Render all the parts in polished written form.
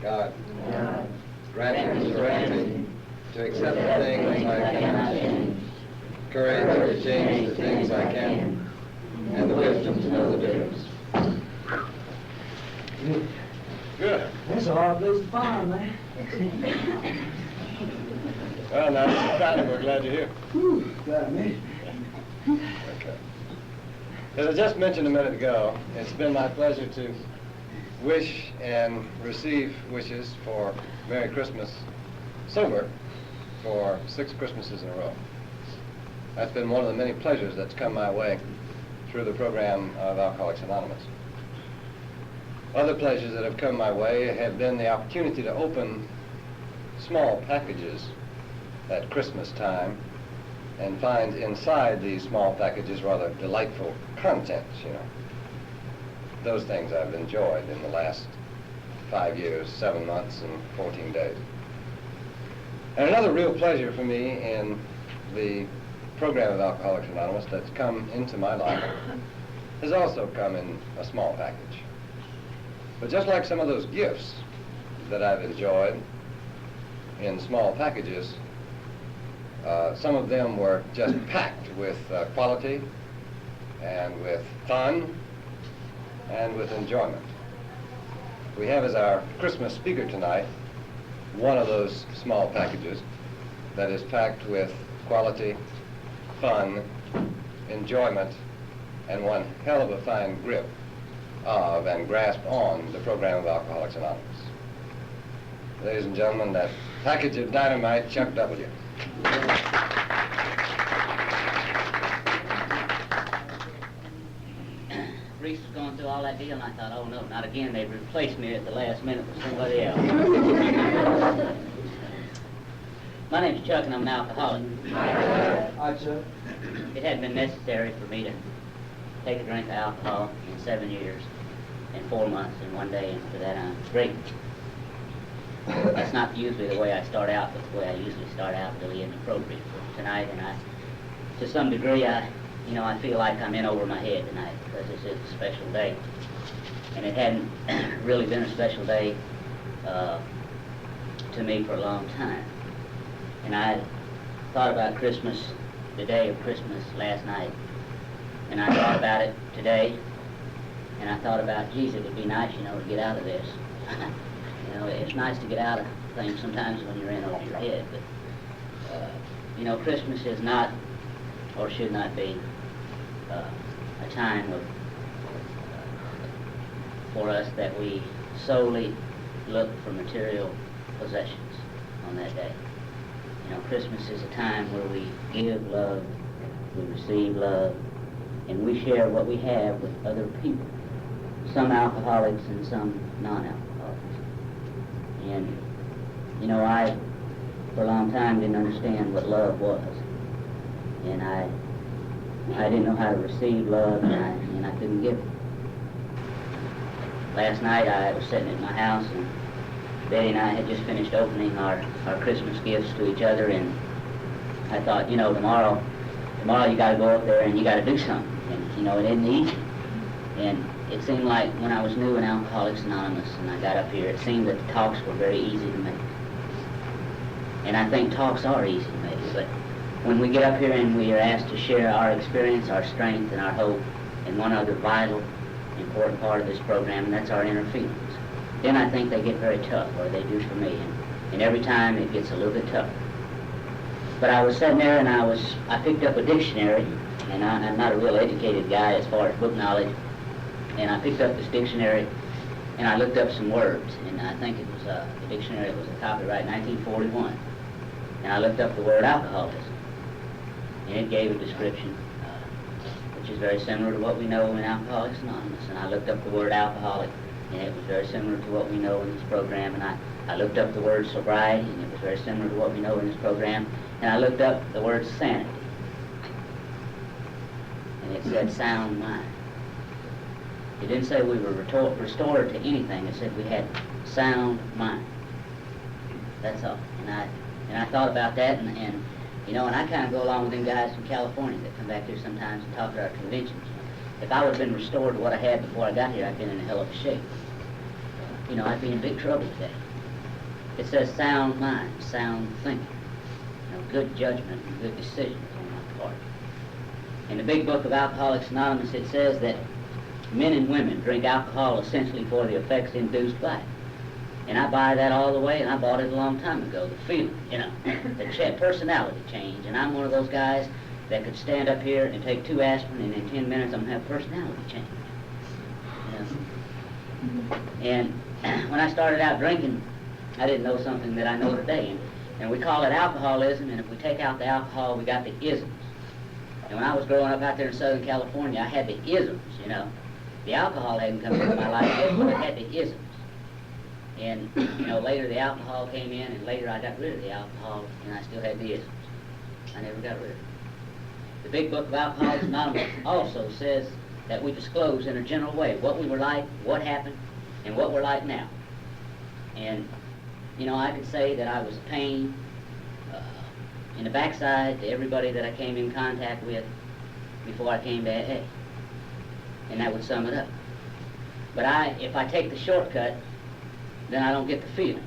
God, grant me serenity to accept the things I cannot change, courage to change the things I can, and the wisdom to know the difference. Good. That's a hard place to find, man. Well, now, Mr. Patton, we're glad you're here. Whew, glad I made it. Okay. As I just mentioned a minute ago, it's been my pleasure to wish and receive wishes for Merry Christmas sober for 6 Christmases in a row. That's been one of the many pleasures that's come my way through the program of Alcoholics Anonymous. Other pleasures that have come my way have been the opportunity to open small packages at Christmas time and find inside these small packages rather delightful contents, you know. Those things I've enjoyed in the last 5 years, 7 months, and 14 days. And another real pleasure for me in the program of Alcoholics Anonymous that's come into my life has also come in a small package. But just like some of those gifts that I've enjoyed in small packages, some of them were just packed with quality and with fun and with enjoyment. We have as our Christmas speaker tonight one of those small packages that is packed with quality, fun, enjoyment, and one hell of a fine grip of and grasp on the program of Alcoholics Anonymous. Ladies and gentlemen, that package of dynamite, Chuck W. Reese was going through all that deal, and I thought, oh no, not again. They've replaced me at the last minute with somebody else. My name's Chuck, and I'm an alcoholic. Hi, Chuck. It hadn't been necessary for me to take a drink of alcohol in 7 years, and 4 months, and 1 day, and after that I'm drinking. That's not usually the way I start out, but the way I usually start out really inappropriate for tonight, and to some degree, I feel like I'm in over my head tonight because this is a special day. And it hadn't really been a special day to me for a long time. And I thought about Christmas, the day of Christmas last night, and I thought about it today, and I thought about, geez, it would be nice, to get out of this. It's nice to get out of things sometimes when you're in over your head, but, Christmas is not, or should not be, a time for us that we solely look for material possessions on that day. Christmas is a time where we give love, we receive love, and we share what we have with other people, some alcoholics and some non-alcoholics. And, I, for a long time, didn't understand what love was. And I didn't know how to receive love, and I couldn't give it. Last night, I was sitting at my house, and Betty and I had just finished opening our Christmas gifts to each other, and I thought, tomorrow you got to go up there and you got to do something. And, it isn't easy. And it seemed like when I was new in Alcoholics Anonymous and I got up here, it seemed that the talks were very easy to make. And I think talks are easy to make, but when we get up here and we are asked to share our experience, our strength, and our hope, and one other vital, important part of this program, and that's our inner feelings, then I think they get very tough, or they do for me, and every time it gets a little bit tougher. But I was sitting there and I picked up a dictionary, and I'm not a real educated guy as far as book knowledge, and I picked up this dictionary and I looked up some words, and I think it was the dictionary was a copyright 1941, and I looked up the word alcoholism, and it gave a description which is very similar to what we know in Alcoholics Anonymous. And I looked up the word alcoholic, and it was very similar to what we know in this program. And I looked up the word sobriety, and it was very similar to what we know in this program. And I looked up the word sanity, and it said sound mind. It didn't say we were restored to anything. It said we had sound mind. That's all. And I thought about that, and I kind of go along with them guys from California that come back here sometimes and talk at our conventions. If I would have been restored to what I had before I got here, I'd been in a hell of a shape. I'd be in big trouble today. It says sound mind, sound thinking, good judgment and good decisions on my part. In the big book of Alcoholics Anonymous, it says that men and women drink alcohol essentially for the effects induced by it. And I buy that all the way, and I bought it a long time ago. The feeling, the personality change. And I'm one of those guys that could stand up here and take 2 aspirin, and in 10 minutes I'm going to have personality change. And when I started out drinking, I didn't know something that I know today. And we call it alcoholism, and if we take out the alcohol, we got the isms. And when I was growing up out there in Southern California, I had the isms, The alcohol hadn't come into my life yet, but I had the isms. And, later the alcohol came in, and later I got rid of the alcohol, and I still had the isms. I never got rid of it. The big book of Alcoholics Anonymous also says that we disclose in a general way what we were like, what happened, and what we're like now. And, I could say that I was a pain in the backside to everybody that I came in contact with before I came to AA. And that would sum it up. But if I take the shortcut, then I don't get the feeling.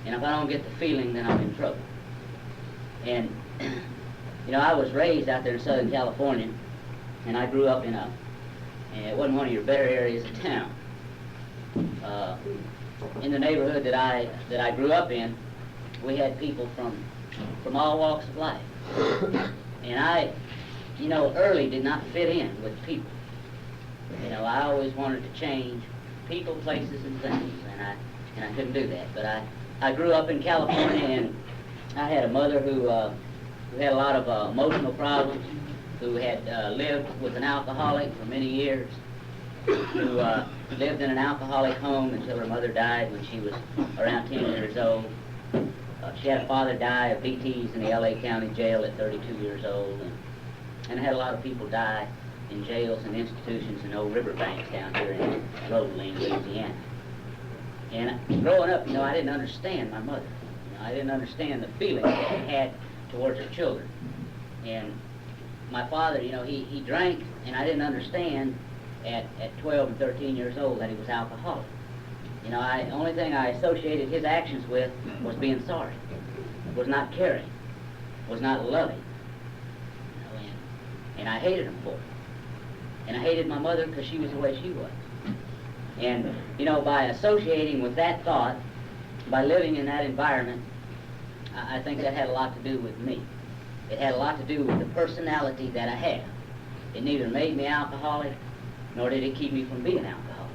And if I don't get the feeling, then I'm in trouble. And, I was raised out there in Southern California, and I grew up in it wasn't one of your better areas of town. In the neighborhood that I grew up in, we had people from all walks of life. And I, early did not fit in with people. I always wanted to change people, places, and things, and I couldn't do that. But I grew up in California, and I had a mother who had a lot of emotional problems, who had lived with an alcoholic for many years, who lived in an alcoholic home until her mother died when she was around 10 years old. She had a father die of BTs in the LA County Jail at 32 years old, and had a lot of people die in jails and institutions in old riverbanks down here in Rosaline, Louisiana. And growing up, I didn't understand my mother. I didn't understand the feelings that she had towards her children. And my father, he drank, and I didn't understand at 12 and 13 years old that he was alcoholic. The only thing I associated his actions with was being sorry, was not caring, was not loving. And I hated him for it. And I hated my mother because she was the way she was. And, by associating with that thought, by living in that environment, I think that had a lot to do with me. It had a lot to do with the personality that I have. It neither made me alcoholic, nor did it keep me from being alcoholic.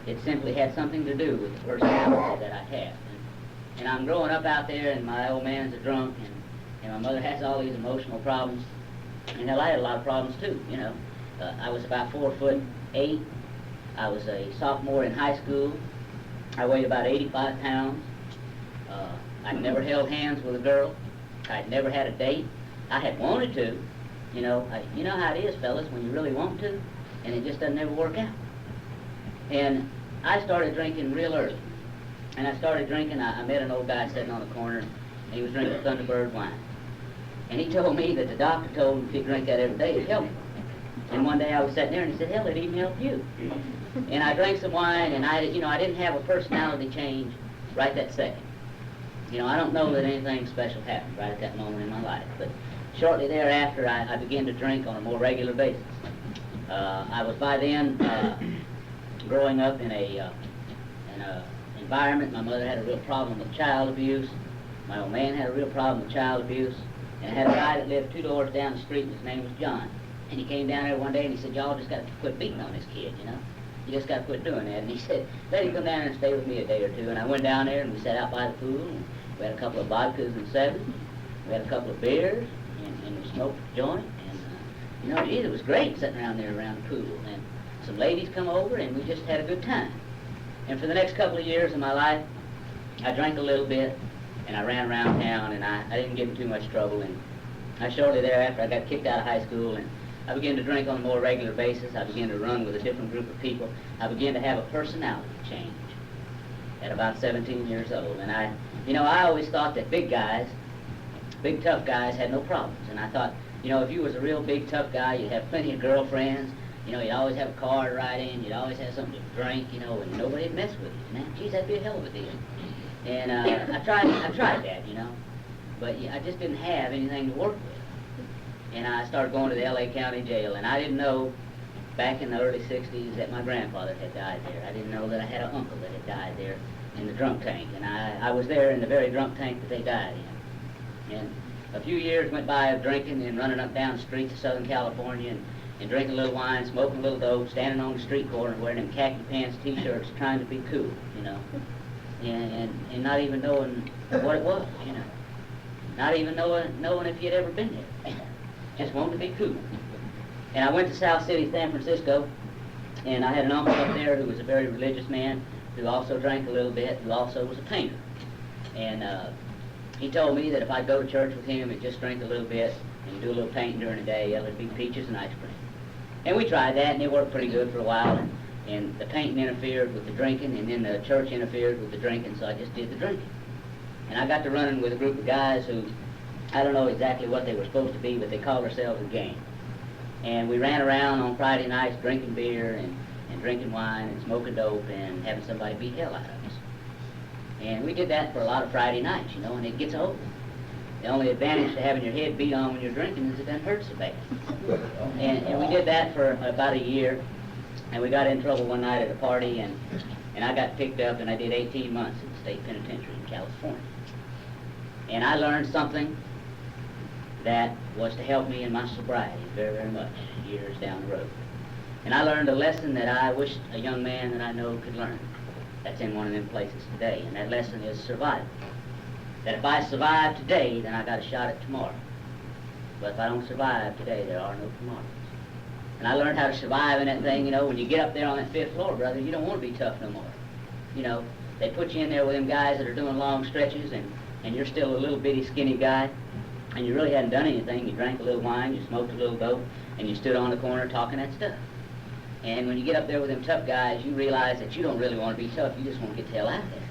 It simply had something to do with the personality that I have. And I'm growing up out there, and my old man's a drunk, and my mother has all these emotional problems. And hell, I had a lot of problems too, I was about 4'8". I was a sophomore in high school. I weighed about 85 pounds. I'd never held hands with a girl. I'd never had a date. I had wanted to. You know how it is, fellas, when you really want to, and it just doesn't ever work out. And I started drinking real early. And I started drinking, I met an old guy sitting on the corner, and he was drinking Thunderbird wine. And he told me that the doctor told him if he'd drink that every day, it'd help him. And one day I was sitting there, and he said, hell, it'd even help you. And I drank some wine, and I didn't have a personality change right that second. I don't know that anything special happened right at that moment in my life. But shortly thereafter, I began to drink on a more regular basis. I was by then growing up in a environment. My mother had a real problem with child abuse. My old man had a real problem with child abuse. And I had a guy that lived 2 doors down the street, and his name was John. And he came down there one day, and he said, y'all just got to quit beating on this kid, You just got to quit doing that. And he said, let him come down and stay with me a day or two. And I went down there, and we sat out by the pool, and we had a couple of vodkas and 7. We had a couple of beers, and we smoked a joint. And, it was great sitting around there around the pool. And some ladies come over, and we just had a good time. And for the next couple of years of my life, I drank a little bit, and I ran around town, and I didn't get in too much trouble. And shortly thereafter, I got kicked out of high school, and I began to drink on a more regular basis. I began to run with a different group of people. I began to have a personality change at about 17 years old. And I always thought that big guys, big tough guys, had no problems. And I thought, if you was a real big tough guy, you'd have plenty of girlfriends. You'd always have a car to ride in. You'd always have something to drink, and nobody'd mess with you. And geez, that'd be a hell of a deal. And I tried that, you know, but I just didn't have anything to work with. And I started going to the L.A. County Jail, and I didn't know back in the early 60s that my grandfather had died there. I didn't know that I had an uncle that had died there in the drunk tank, and I was there in the very drunk tank that they died in. And a few years went by of drinking and running up down the streets of Southern California and drinking a little wine, smoking a little dope, standing on the street corner wearing them khaki pants, T-shirts, trying to be cool, you know, and not even knowing what it was, you know, not even knowing if you'd ever been there, just wanting to be cool. And I went to South City, San Francisco, and I had an uncle up there who was a very religious man, who also drank a little bit, who also was a painter. And he told me that if I'd go to church with him and just drink a little bit and do a little painting during the day, there'd be peaches and ice cream. And we tried that, and it worked pretty good for a while. And the painting interfered with the drinking, and then the church interfered with the drinking, so I just did the drinking. And I got to running with a group of guys who, I don't know exactly what they were supposed to be, but they called themselves a gang. And we ran around on Friday nights drinking beer and drinking wine and smoking dope and having somebody beat hell out of us. And we did that for a lot of Friday nights, you know, and it gets old. The only advantage to having your head beat on when you're drinking is it doesn't hurt so bad. And we did that for about a year, and we got in trouble one night at a party, and I got picked up, and I did 18 months in the state penitentiary in California. And I learned something that was to help me in my sobriety very, very much years down the road. And I learned a lesson that I wish a young man that I know could learn. That's in one of them places today, and that lesson is survival. That if I survive today, then I got a shot at tomorrow. But if I don't survive today, there are no tomorrows. And I learned how to survive in that thing, you know, when you get up there on that 5th floor, brother, you don't want to be tough no more. You know, they put you in there with them guys that are doing long stretches, and you're still a little bitty skinny guy, and you really hadn't done anything. You drank a little wine, you smoked a little dope, and you stood on the corner talking that stuff. And when you get up there with them tough guys, you realize that you don't really want to be tough, you just want to get the hell out of there.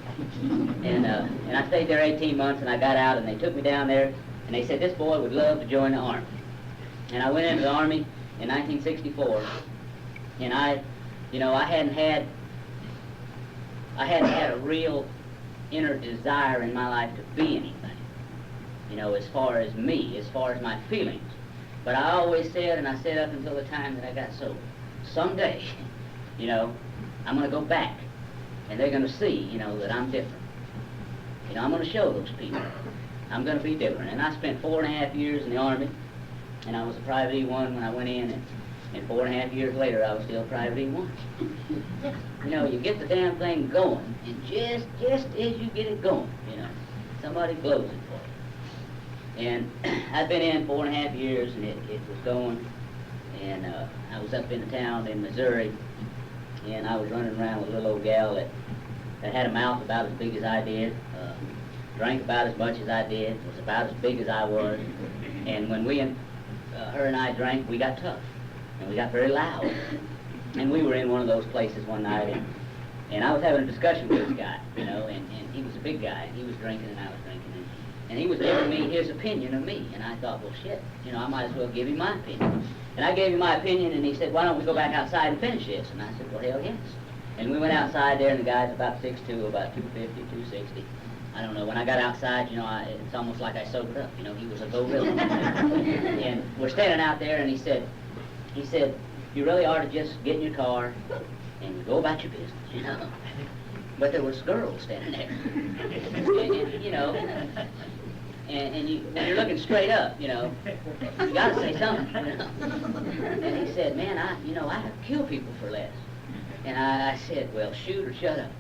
And I stayed there 18 months, and I got out, and they took me down there, and they said, this boy would love to join the Army. And I went into the Army in 1964, and I hadn't had a real inner desire in my life to be anything, you know, as far as me, as far as my feelings. But I always said, and I said up until the time that I got sober, someday, you know, I'm going to go back, and they're going to see, you know, that I'm different. You know, I'm going to show those people I'm going to be different. And I spent 4.5 years in the Army, and I was a private E1 when I went in, and 4.5 years later, I was still private E1. You know, you get the damn thing going, and just as you get it going, you know, somebody blows it for you. And I've been in 4.5 years, and it was going, and I was up in a town in Missouri, and I was running around with a little old gal that had a mouth about as big as I did, drank about as much as I did, was about as big as I was, and when her and I drank, we got tough, and we got very loud. And we were in one of those places one night, and I was having a discussion with this guy, you know, and he was a big guy, and he was drinking and I was drinking, and he was giving me his opinion of me, and I thought, well, shit, you know, I might as well give him my opinion. And I gave him my opinion, and he said, why don't we go back outside and finish this? And I said, well, hell yes. And we went outside there, and the guy's about 6'2", about 250, 260. I don't know, when I got outside, you know, it's almost like I sobered up, you know, he was a gorilla. And we're standing out there, and he said, you really ought to just get in your car and go about your business, you know. But there was girls standing there, and you know, and when you're looking straight up, you know, you got to say something, you know. And he said, man, I have killed people for less. And I said, well, shoot or shut up.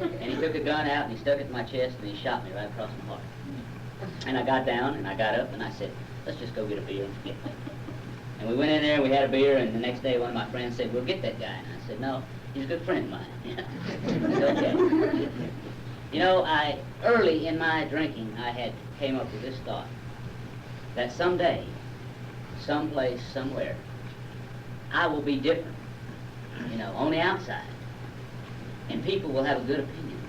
And he took a gun out and he stuck it in my chest and he shot me right across my heart. And I got down and I got up and I said, let's just go get a beer and forget it. And we went in there and we had a beer, and the next day one of my friends said, we'll get that guy. And I said, no, he's a good friend of mine. It's okay. You know, early in my drinking, I came up with this thought, that someday, someplace, somewhere, I will be different, you know, on the outside. And people will have a good opinion of me.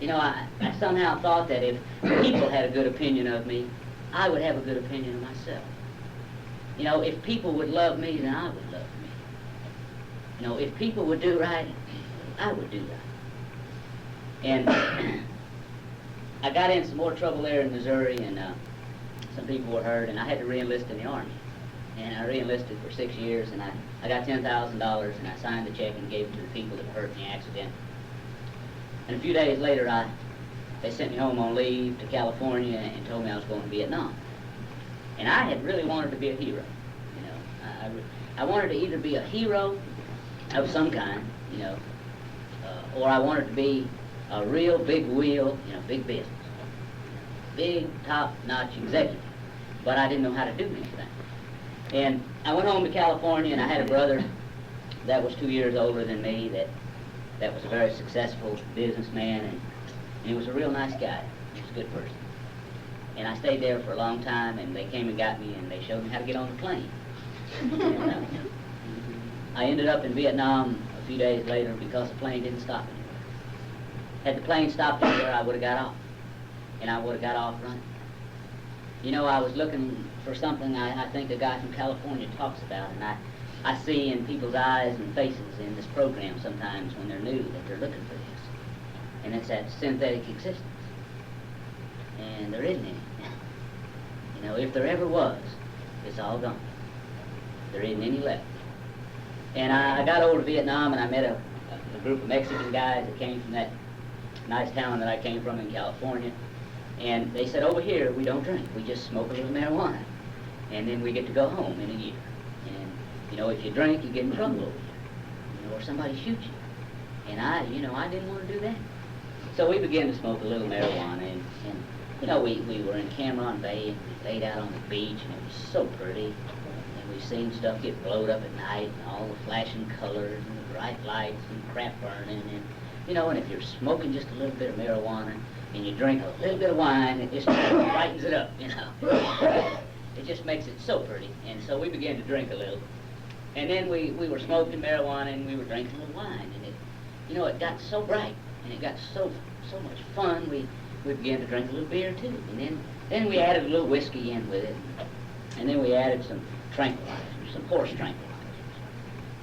You know, I somehow thought that if people had a good opinion of me, I would have a good opinion of myself. You know, if people would love me, then I would love me. You know, if people would do right, I would do right. And I got in some more trouble there in Missouri, and some people were hurt, and I had to re-enlist in the Army. And I re-enlisted for 6 years, and I got $10,000, and I signed the check and gave it to the people that were hurt in the accident. And a few days later, they sent me home on leave to California and told me I was going to Vietnam. And I had really wanted to be a hero. You know, I wanted to either be a hero of some kind, you know, or I wanted to be a real big wheel, you know, big business, big top-notch executive. But I didn't know how to do anything. And I went home to California, and I had a brother that was 2 years older than me that was a very successful businessman, and he was a real nice guy. He was a good person. And I stayed there for a long time, and they came and got me, and they showed me how to get on the plane. And, I ended up in Vietnam a few days later because the plane didn't stop anywhere. Had the plane stopped anywhere, I would have got off. And I would have got off running. You know, I was looking for something I think a guy from California talks about, and I see in people's eyes and faces in this program sometimes when they're new that they're looking for this. And it's that synthetic existence. And there isn't any. You know, if there ever was, it's all gone. There isn't any left. And I got over to Vietnam, and I met a group of Mexican guys that came from that nice town that I came from in California. And they said, over here, we don't drink. We just smoke a little marijuana. And then we get to go home in a year. And, you know, if you drink, you get in trouble over here. You know, or somebody shoots you. And I didn't want to do that. So we began to smoke a little marijuana. And you know, we were in Cameron Bay, and we laid out on the beach, and it was so pretty. And we seen stuff get blowed up at night, and all the flashing colors, and the bright lights, and crap burning. And, you know, and if you're smoking just a little bit of marijuana, and you drink a little bit of wine, it just brightens it up, you know. It just makes it so pretty. And so we began to drink a little. And then we were smoking marijuana, and we were drinking a little wine. And it, you know, it got so bright, and it got so much fun, we began to drink a little beer too. And then we added a little whiskey in with it. And then we added some tranquilizers, some horse tranquilizers.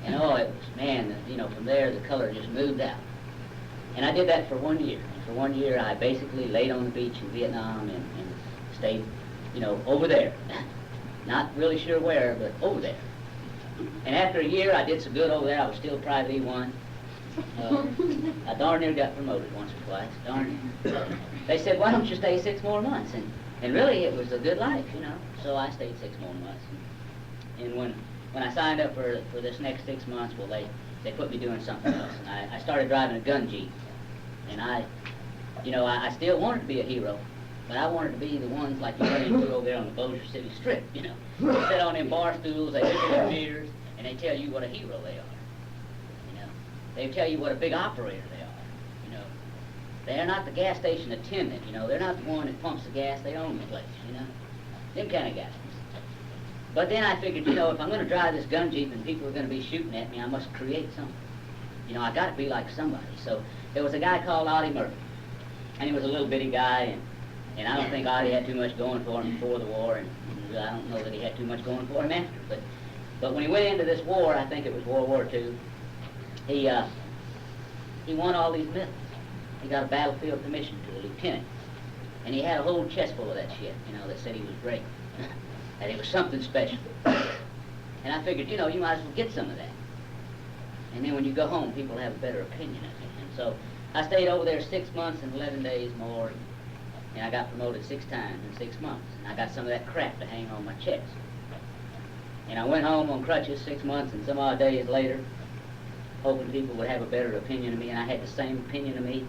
And oh, it was, man, you know, from there the color just moved out. And I did that for 1 year. And for 1 year I basically laid on the beach in Vietnam and stayed, you know, over there. Not really sure where, but over there. And after a year I did so good over there, I was still Private E1. I darn near got promoted once or twice, darn near. They said, why don't you stay 6 more months? And really it was a good life, you know. So I stayed 6 more months. And when I signed up for this next 6 months, well, they put me doing something else. And I started driving a gun jeep. And I still wanted to be a hero, but I wanted to be the ones like you run into over there on the Bossier City Strip, you know. They sit on them bar stools, they look at their mirrors, and they tell you what a hero they are. You know, they tell you what a big operator they are. You know, they're not the gas station attendant. You know, they're not the one that pumps the gas. They own the place. You know, them kind of guys. But then I figured, you know, if I'm going to drive this gun jeep and people are going to be shooting at me, I must create something. You know, I got to be like somebody. So there was a guy called Oddie Murphy, and he was a little bitty guy, and I don't think Oddie had too much going for him before the war, and I don't know that he had too much going for him after. But when he went into this war, I think it was World War II, he won all these medals. He got a battlefield commission to a lieutenant, and he had a whole chest full of that shit, you know, that said he was great, and it was something special. And I figured, you know, you might as well get some of that. And then when you go home, people have a better opinion of you. And so I stayed over there 6 months and 11 days more, and I got promoted 6 times in 6 months. And I got some of that crap to hang on my chest. And I went home on crutches 6 months and some odd days later, hoping people would have a better opinion of me, and I had the same opinion of me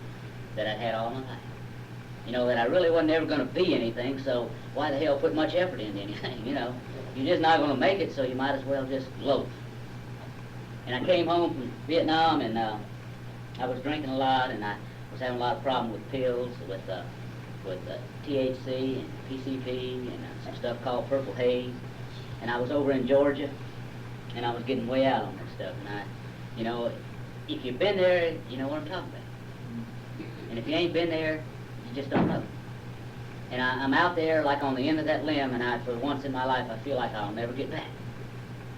that I'd had all my life. You know, that I really wasn't ever going to be anything, so why the hell put much effort into anything, you know? You're just not going to make it, so you might as well just loaf. And I came home from Vietnam, and I was drinking a lot, and I was having a lot of problems with pills, with THC and PCP, and some stuff called purple haze. And I was over in Georgia, and I was getting way out on that stuff. And you know, if you've been there, you know what I'm talking about. And if you ain't been there, you just don't know. And I'm out there like on the end of that limb, and for once in my life, I feel like I'll never get back.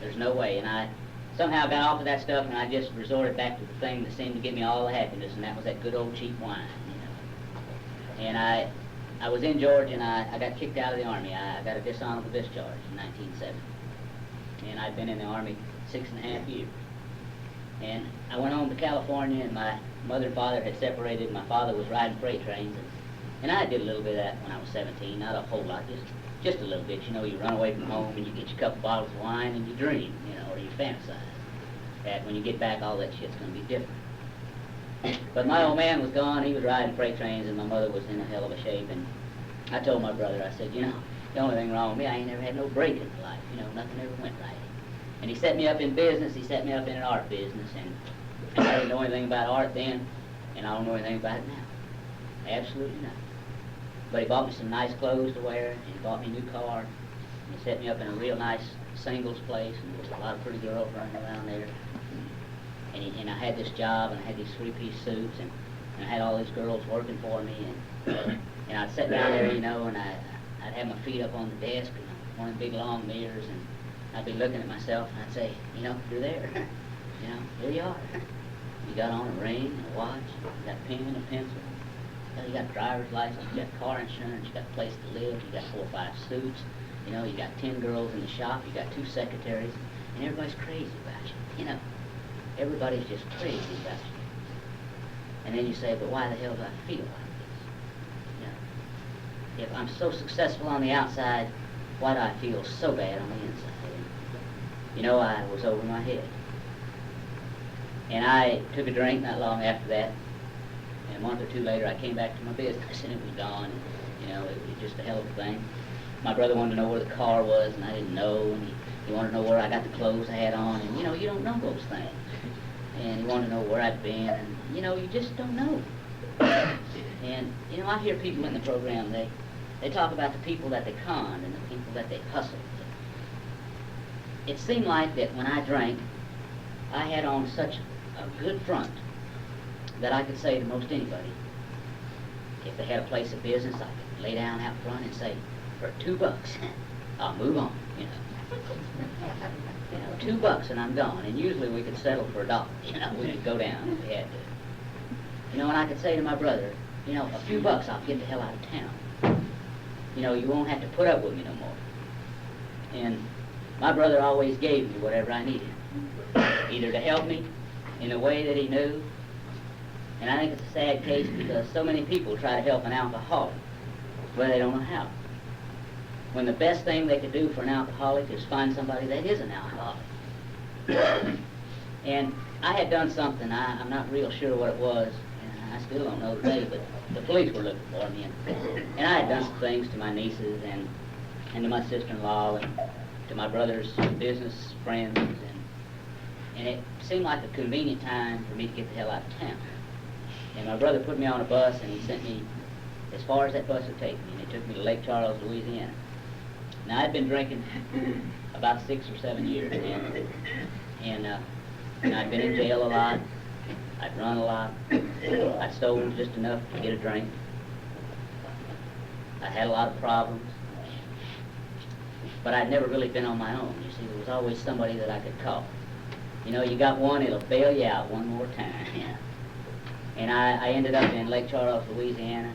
There's no way. And somehow got off of that stuff, and I just resorted back to the thing that seemed to give me all the happiness, and that was that good old cheap wine, And I was in Georgia, and I got kicked out of the Army. I got a dishonorable discharge in 1970. And I'd been in the Army 6.5 years. And I went home to California, and my mother and father had separated. My father was riding freight trains, and I did a little bit of that when I was 17, not a whole lot, just a little bit. You run away from home, and you get your couple bottles of wine, and you dream, or you fantasize that when you get back, all that shit's going to be different. But my old man was gone. He was riding freight trains, and my mother was in a hell of a shape. And I told my brother, I said, the only thing wrong with me, I ain't never had no break in life. Nothing ever went right. And he set me up in business. He set me up in an art business. And I didn't know anything about art then, and I don't know anything about it now. Absolutely nothing. But he bought me some nice clothes to wear, and he bought me a new car. And he set me up in a real nice singles place, and there was a lot of pretty girls running around there. And I had this job, and I had these three-piece suits, and I had all these girls working for me, and I'd sit down there, and I'd have my feet up on the desk, and one of the big long mirrors, and I'd be looking at myself, and I'd say, you're there, there you are. You got on a ring, a watch, you got a pen and a pencil, you got a driver's license, you got car insurance, you got a place to live, you got 4 or 5 suits, you got 10 girls in the shop, you got 2 secretaries, and everybody's crazy about you, Everybody's just crazy about you. And then you say, but why the hell do I feel like this? If I'm so successful on the outside, why do I feel so bad on the inside? I was over my head. And I took a drink not long after that. And a month or 2 later, I came back to my business, and it was gone. And, it was just a hell of a thing. My brother wanted to know where the car was, and I didn't know. And he wanted to know where I got the clothes I had on. And, you don't know those things. And he wanted to know where I'd been, and, you just don't know. And, I hear people in the program, they talk about the people that they conned and the people that they hustled. It seemed like that when I drank, I had on such a good front that I could say to most anybody, if they had a place of business, I could lay down out front and say, for $2, I'll move on, $2 and I'm gone. And usually we could settle for $1. We could go down if we had to. And I could say to my brother, a few bucks, I'll get the hell out of town. You won't have to put up with me no more. And my brother always gave me whatever I needed, either to help me in a way that he knew. And I think it's a sad case because so many people try to help an alcoholic, but they don't know how. When the best thing they could do for an alcoholic is find somebody that is an alcoholic. And I had done something, I'm not real sure what it was, and I still don't know today, but the police were looking for me. And I had done some things to my nieces and to my sister-in-law and to my brother's business friends. And it seemed like a convenient time for me to get the hell out of town. And my brother put me on a bus, and he sent me as far as that bus would take me, and it took me to Lake Charles, Louisiana. Now, I'd been drinking about 6 or 7 years, and I'd been in jail a lot. I'd run a lot. I'd stolen just enough to get a drink. I had a lot of problems. But I'd never really been on my own. You see, there was always somebody that I could call. You got one, it'll bail you out one more time. And I ended up in Lake Charles, Louisiana,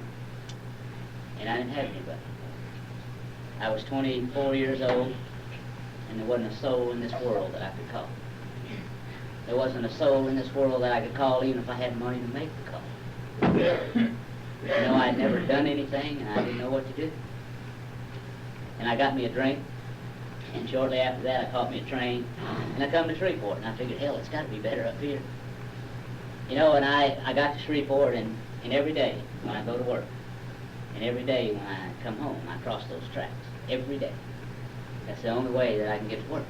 and I didn't have anybody. I was 24 years old, and there wasn't a soul in this world that I could call. There wasn't a soul in this world that I could call even if I had money to make the call. I'd never done anything, and I didn't know what to do. And I got me a drink, and shortly after that I caught me a train, and I come to Shreveport, and I figured, hell, it's got to be better up here. And I got to Shreveport, and every day when I go to work, and every day when I come home, I cross those tracks. Every day. That's the only way that I can get to work.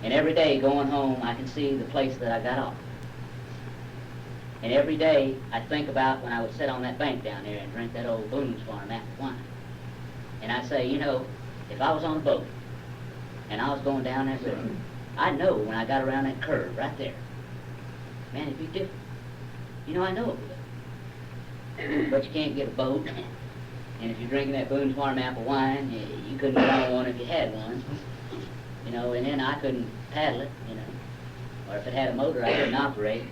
And every day going home, I can see the place that I got off. And every day I think about when I would sit on that bank down there and drink that old Boone's Farm apple wine. And I say, if I was on a boat and I was going down that river, I'd know when I got around that curve right there. Man, it'd be different. I know it would. But you can't get a boat. And if you're drinking that Boone's Farm apple wine, you couldn't get on one if you had one. And then I couldn't paddle it, or if it had a motor I couldn't operate.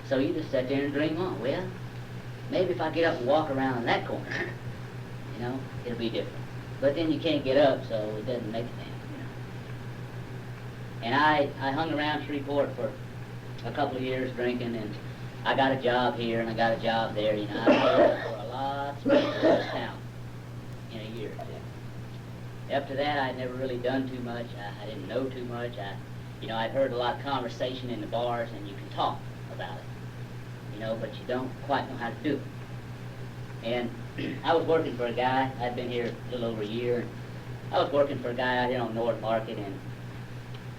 So you just sat there and dream on. Well, maybe if I get up and walk around in that corner, you know, it'll be different. But then you can't get up, so it doesn't make a thing, you know. And I hung around Shreveport for a couple of years drinking, and I got a job here and I got a job there, you know. I worked for a lot of people in this town in a year or two. Up to that, I'd never really done too much. I didn't know too much. You know, I'd heard a lot of conversation in the bars, and you can talk about it, you know, but you don't quite know how to do it. And I was working for a guy. I'd been here a little over a year. And I was working for a guy out here on North Market, and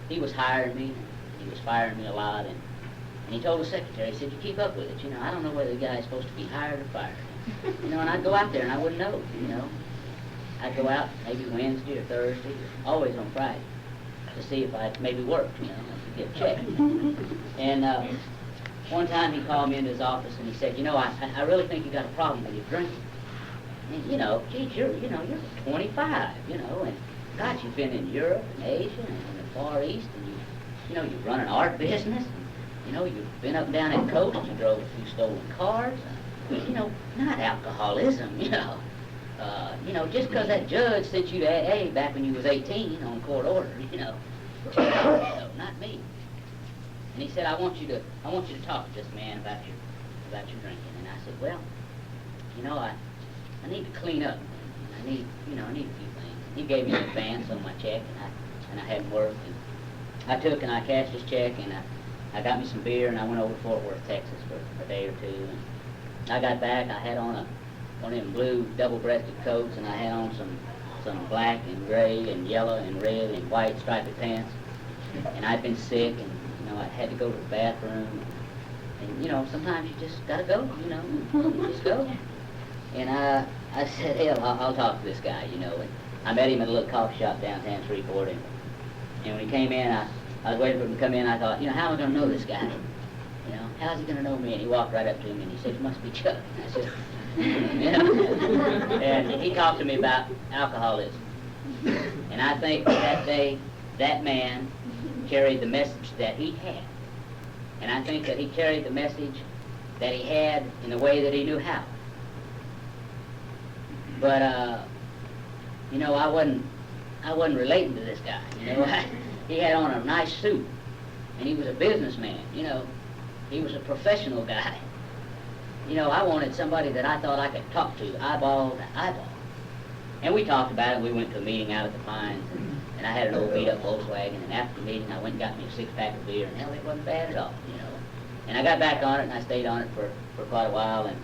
he was hiring me. And he was firing me a lot, and he told the secretary, he said, "You keep up with it. You know, I don't know whether the guy's supposed to be hired or fired." You know, and I'd go out there and I wouldn't know, you know. I'd go out maybe Wednesday or Thursday, always on Friday, to see if I'd maybe worked, you know, to get checked. And one time he called me into his office and he said, "You know, I really think you got a problem with your drinking. And, you know, geez, you're 25, you know, and God, you've been in Europe and Asia and in the Far East, and you know, you run an art business, and, you know, you've been up and down that coast, you drove a few stolen cars, you know, not alcoholism, you know. You know, just because that judge sent you to AA back when you was 18 on court order, you know, not me." And he said, I want you to talk to this man about your drinking." And I said, "Well, you know, I need to clean up. I need a few things." He gave me an advance on my check, and I hadn't worked. And I took and I cashed his check, and I got me some beer, and I went over to Fort Worth, Texas for a day or two. And I got back. I had on one of them blue double-breasted coats, and I had on some black and gray and yellow and red and white striped pants. And I'd been sick, and you know, I had to go to the bathroom. And you know, sometimes you just gotta go. You know, you just go. And I said, "Hell, I'll talk to this guy." You know, and I met him at a little coffee shop downtown Shreveport. And when he came in, I was waiting for him to come in. I thought, you know, how am I gonna know this guy? You know, how's he gonna know me? And he walked right up to me and he said, "You must be Chuck." And I said, you know? And he talked to me about alcoholism. And I think that day, that man carried the message that he had. And I think that he carried the message that he had in the way that he knew how. But, you know, I wasn't relating to this guy, you know. He had on a nice suit, and he was a businessman, you know. He was a professional guy. You know, I wanted somebody that I thought I could talk to, eyeball to eyeball. And we talked about it. We went to a meeting out at the Pines, and I had an old beat-up Volkswagen, and after the meeting, I went and got me a six-pack of beer, and hell, it wasn't bad at all, you know. And I got back on it, and I stayed on it for quite a while, and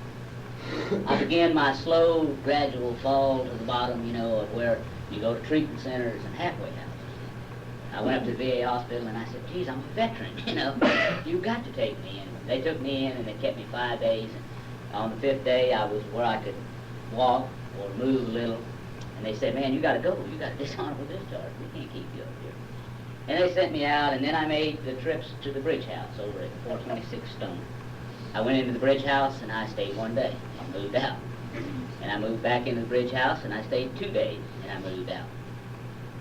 I began my slow, gradual fall to the bottom, you know, of where you go to treatment centers and halfway houses. I went up to the VA hospital, and I said, "Geez, I'm a veteran, you know. You've got to take me in." They took me in, and they kept me 5 days. And on the 5th day, I was where I could walk or move a little. And they said, "Man, you got to go. You got a dishonorable discharge. We can't keep you up here." And they sent me out, and then I made the trips to the bridge house over at 426 Stone. I went into the bridge house, and I stayed 1 day and moved out. And I moved back into the bridge house, and I stayed 2 days, and I moved out.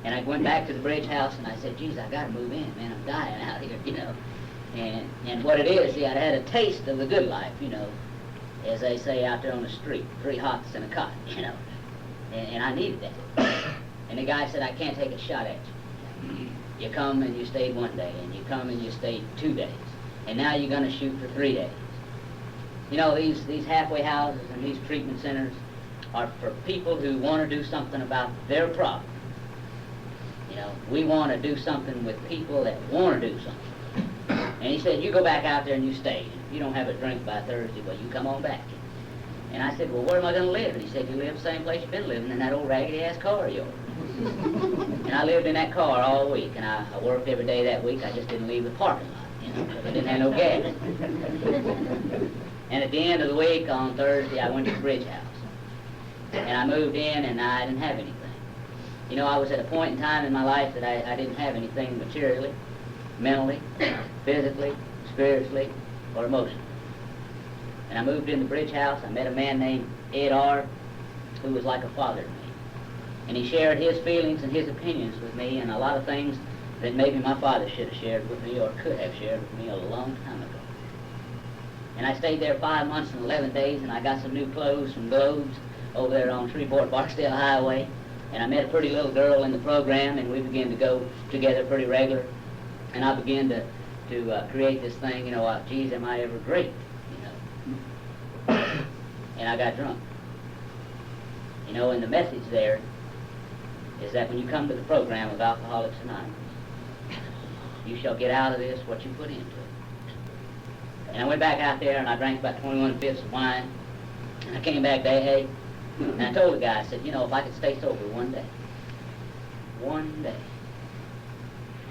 And I went back to the bridge house, and I said, "Geez, I got to move in, man. I'm dying out here, you know." And what it is, see, I'd had a taste of the good life, you know, as they say out there on the street, 3 hots and a cot, you know. And I needed that. And the guy said, "I can't take a shot at you. You come and you stayed 1 day, and you come and you stayed 2 days, and now you're going to shoot for 3 days." You know, these halfway houses and these treatment centers are for people who want to do something about their problem. You know, we want to do something with people that want to do something. And he said, "You go back out there and you stay. If you don't have a drink by Thursday, well, you come on back." And I said, "Well, where am I going to live?" And he said, "You live the same place you've been living, in that old raggedy-ass car of yours." And I lived in that car all week, and I worked every day that week. I just didn't leave the parking lot, you know, because I didn't have no gas. And at the end of the week, on Thursday, I went to the bridge house. And I moved in, and I didn't have anything. You know, I was at a point in time in my life that I didn't have anything materially, mentally, physically, spiritually, or emotionally. And I moved in the bridge house. I met a man named Ed R., who was like a father to me. And he shared his feelings and his opinions with me, and a lot of things that maybe my father should have shared with me or could have shared with me a long time ago. And I stayed there 5 months and 11 days, and I got some new clothes from Globes over there on Shreveport, Barksdale Highway. And I met a pretty little girl in the program, and we began to go together pretty regular. And I began to create this thing, geez, am I ever great, And I got drunk. And the message there is that when you come to the program of Alcoholics Anonymous, you shall get out of this what you put into it. And I went back out there and I drank about 21 fifths of wine. And I came back to AA and I told the guy, I said, if I could stay sober one day,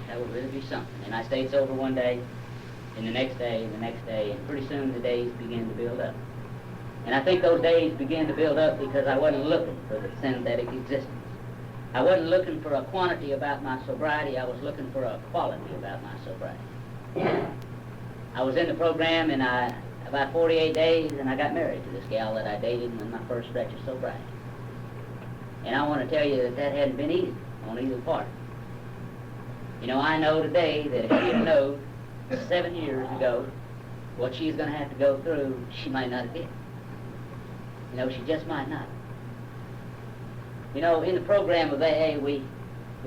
that would really be something. And I stayed sober one day, and the next day, and the next day, and pretty soon the days began to build up. And I think those days began to build up because I wasn't looking for the synthetic existence. I wasn't looking for a quantity about my sobriety, I was looking for a quality about my sobriety. I was in the program in about 48 days, and I got married to this gal that I dated in my first stretch of sobriety. And I want to tell you that hadn't been easy on either part. I know today that if she had known 7 years ago what she's going to have to go through, she might not have did. She just might not. In the program of AA, we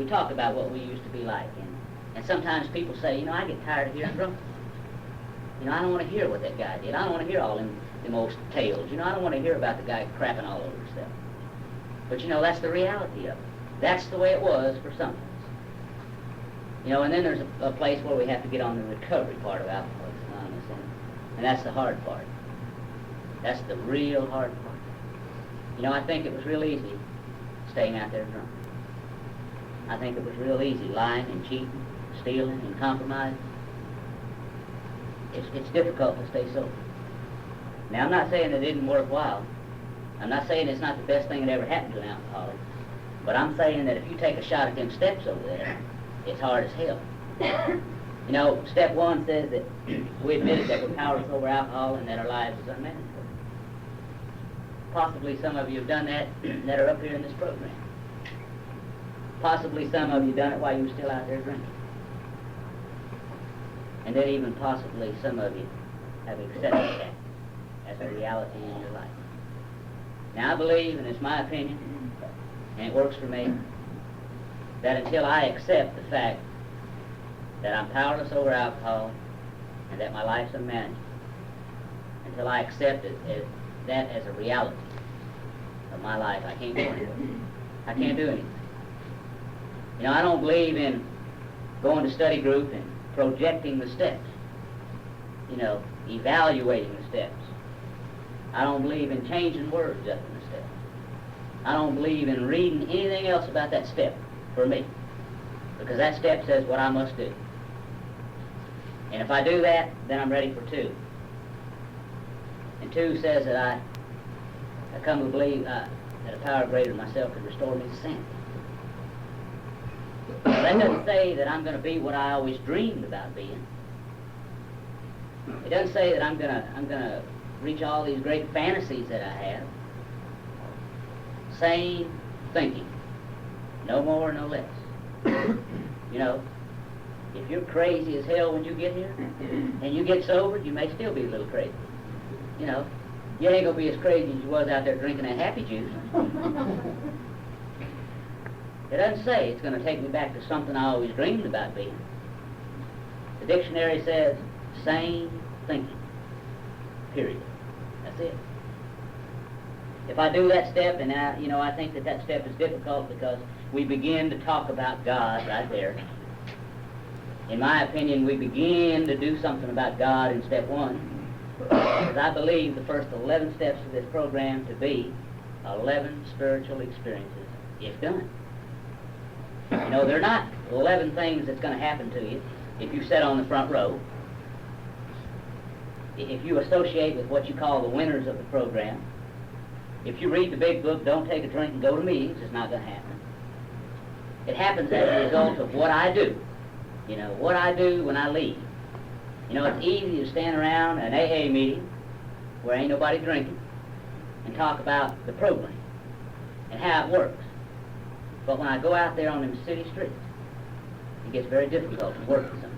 talk about what we used to be like. And sometimes people say, I get tired of hearing drunk. I don't want to hear what that guy did. I don't want to hear all them old tales. I don't want to hear about the guy crapping all over himself. But that's the reality of it. That's the way it was for some of us. And then there's a place where we have to get on the recovery part of Alcoholics Anonymous, and that's the hard part. That's the real hard part. I think it was real easy staying out there drunk. I think it was real easy lying and cheating, stealing and compromising. It's difficult to stay sober. Now, I'm not saying it isn't worthwhile. I'm not saying it's not the best thing that ever happened to an alcoholic. But I'm saying that if you take a shot at them steps over there, it's hard as hell. Step 1 says that we admitted that we're powerless over alcohol and that our lives is unmanageable. Possibly some of you have done that that are up here in this program. Possibly some of you done it while you were still out there drinking. And then even possibly some of you have accepted that as a reality in your life. Now I believe, and it's my opinion, and it works for me, that until I accept the fact that I'm powerless over alcohol and that my life's unmanageable, until I accept that as a reality of my life, I can't go anywhere. I can't do anything. I don't believe in going to study group and projecting the steps, evaluating the steps. I don't believe in changing words up in the steps. I don't believe in reading anything else about that step for me, because that step says what I must do. And if I do that, then I'm ready for 2. And 2 says that I come to believe that a power greater than myself could restore me to sanity. Now, that doesn't say that I'm going to be what I always dreamed about being. It doesn't say that I'm gonna reach all these great fantasies that I have. Sane thinking, no more, no less. If you're crazy as hell when you get here, and you get sober, you may still be a little crazy. You ain't gonna be as crazy as you was out there drinking that happy juice. It doesn't say it's gonna take me back to something I always dreamed about being. The dictionary says sane thinking, period. That's it. If I do that step, and I think that step is difficult because we begin to talk about God right there. In my opinion, we begin to do something about God in step 1. Because I believe the first 11 steps of this program to be 11 spiritual experiences, if done. They're not 11 things that's going to happen to you if you sit on the front row. If you associate with what you call the winners of the program, if you read the big book, don't take a drink and go to meetings, it's not going to happen. It happens as a result of what I do. What I do when I leave. It's easy to stand around an AA meeting where ain't nobody drinking and talk about the program and how it works. But when I go out there on them city streets It gets very difficult to work sometimes.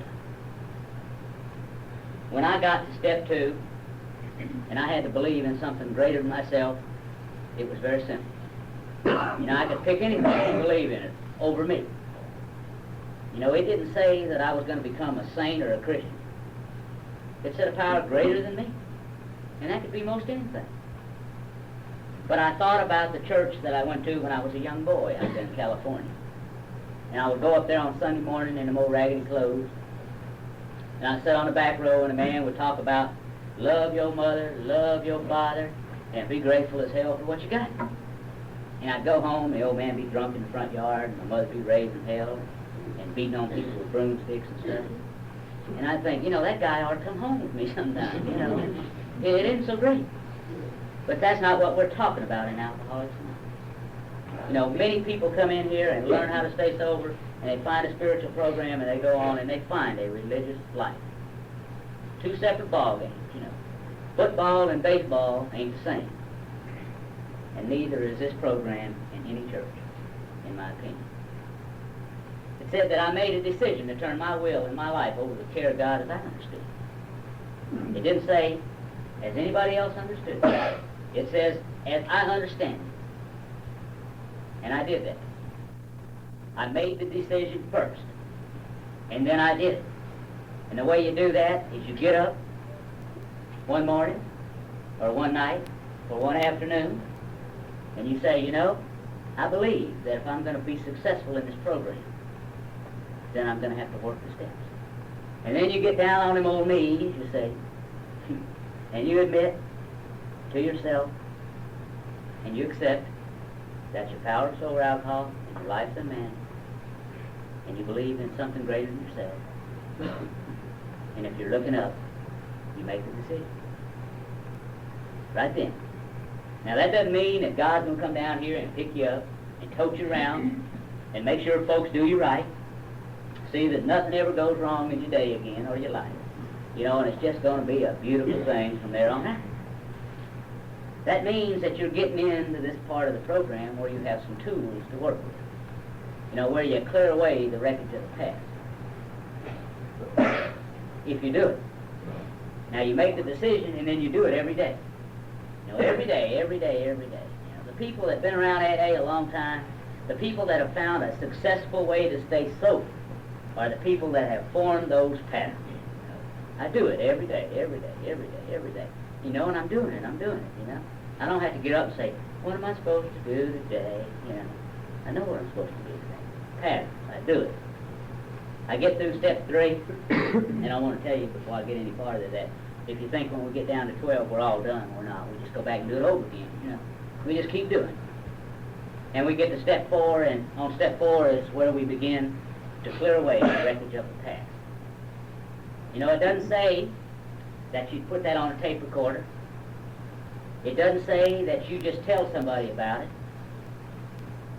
When I got to step 2, and I had to believe in something greater than myself, it was very simple. I could pick anything and believe in it over me. It didn't say that I was going to become a saint or a Christian. It said a power greater than me, and that could be most anything. But I thought about the church that I went to when I was a young boy out there in California. And I would go up there on Sunday morning in them old raggedy clothes, and I'd sit on the back row, and a man would talk about love your mother, love your father, and be grateful as hell for what you got. And I'd go home, the old man be drunk in the front yard, and my mother be raising hell and beating on people with broomsticks and stuff. And I'd think, that guy ought to come home with me sometime, It isn't so great. But that's not what we're talking about in Alcoholics Anonymous. Many people come in here and learn how to stay sober, and they find a spiritual program, and they go on and they find a religious life. 2 separate ball games, Football and baseball ain't the same. And neither is this program in any church, in my opinion. It said that I made a decision to turn my will and my life over to the care of God as I understood. It didn't say, as anybody else understood. It says, as I understand it. And I did that. I made the decision first, and then I did it. And the way you do that is you get up one morning, or one night, or one afternoon, and you say, I believe that if I'm going to be successful in this program, then I'm going to have to work the steps. And then you get down on them old knees, you say, and you admit to yourself, and you accept that your power is over alcohol, and your life's unmanageable, and you believe in something greater than yourself. And if you're looking up, you make the decision. Right then. Now that doesn't mean that God's going to come down here and pick you up and tote you around and make sure folks do you right. See that nothing ever goes wrong in your day again or your life. And it's just going to be a beautiful thing from there on out. That means that you're getting into this part of the program where you have some tools to work with. Where you clear away the wreckage of the past. If you do it. Now you make the decision and then you do it every day. Every day, every day, every day. The people that have been around AA a long time, the people that have found a successful way to stay sober, are the people that have formed those patterns. I do it every day, every day, every day, every day. And I'm doing it, I don't have to get up and say, what am I supposed to do today? I know what I'm supposed to do today. Patterns, I do it. I get through step 3, and I want to tell you before I get any farther that if you think when we get down to 12 we're all done, we're not. We just go back and do it over again, We just keep doing it. And we get to step 4, and on step 4 is where we begin to clear away the wreckage of the past. It doesn't say that you put that on a tape recorder. It doesn't say that you just tell somebody about it.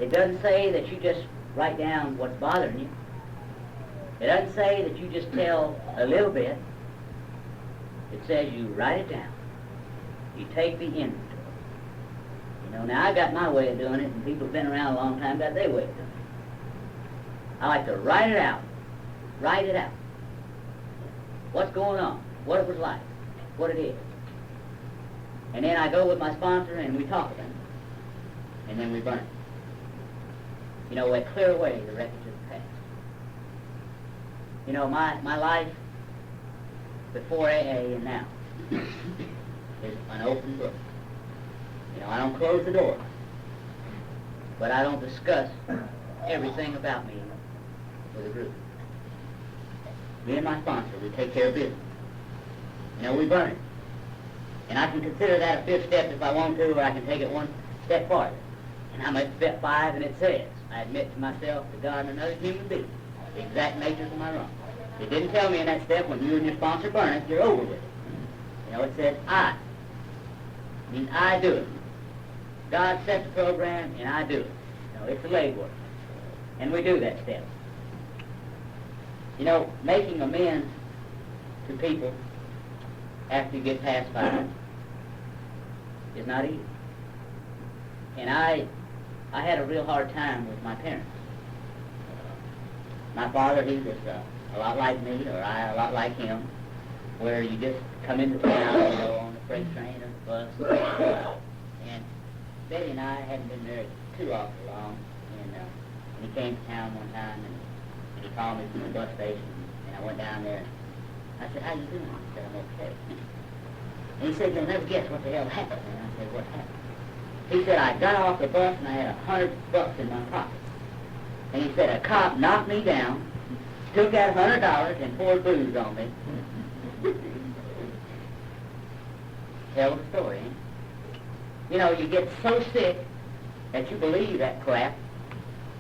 It doesn't say that you just write down what's bothering you. It doesn't say that you just tell a little bit. It says you write it down. You take the inventory. Now I got my way of doing it, and people who've been around a long time got their way of doing it. I like to write it out. Write it out. What's going on? What it was like. What it is. And then I go with my sponsor and we talk about it. And then we burn it. We clear away the wreckage of the past. My life before AA and now is an open book. I don't close the door. But I don't discuss everything about me with a group. Me and my sponsor, we take care of business. We burn it. And I can consider that a 5th step if I want to, or I can take it one step farther. And I'm at step 5, and it says, I admit to myself, to God, and another human being, the exact natures of my wrong. It didn't tell me in that step, when you and your sponsor burn it, you're over with it. It said, I. It means I do it. God set the program, and I do it. It's a legwork. And we do that step. Making amends to people after you get past 5 is not easy. And I had a real hard time with my parents. My father, he was a lot like me, or I a lot like him, where you just come into town, you know, on the freight train or the bus. And Betty and I hadn't been married too awful long, and he came to town one time, and he called me from the bus station, and I went down there, and I said, "How you doing?" He said, "I'm okay." And he said, "You'll never guess what the hell happened." And I said, "What happened?" He said, "I got off the bus, and I had $100 in my pocket." And he said, "A cop knocked me down, took that $100 and poured booze on me." Tell the story, ain't it? You know, you get so sick that you believe that crap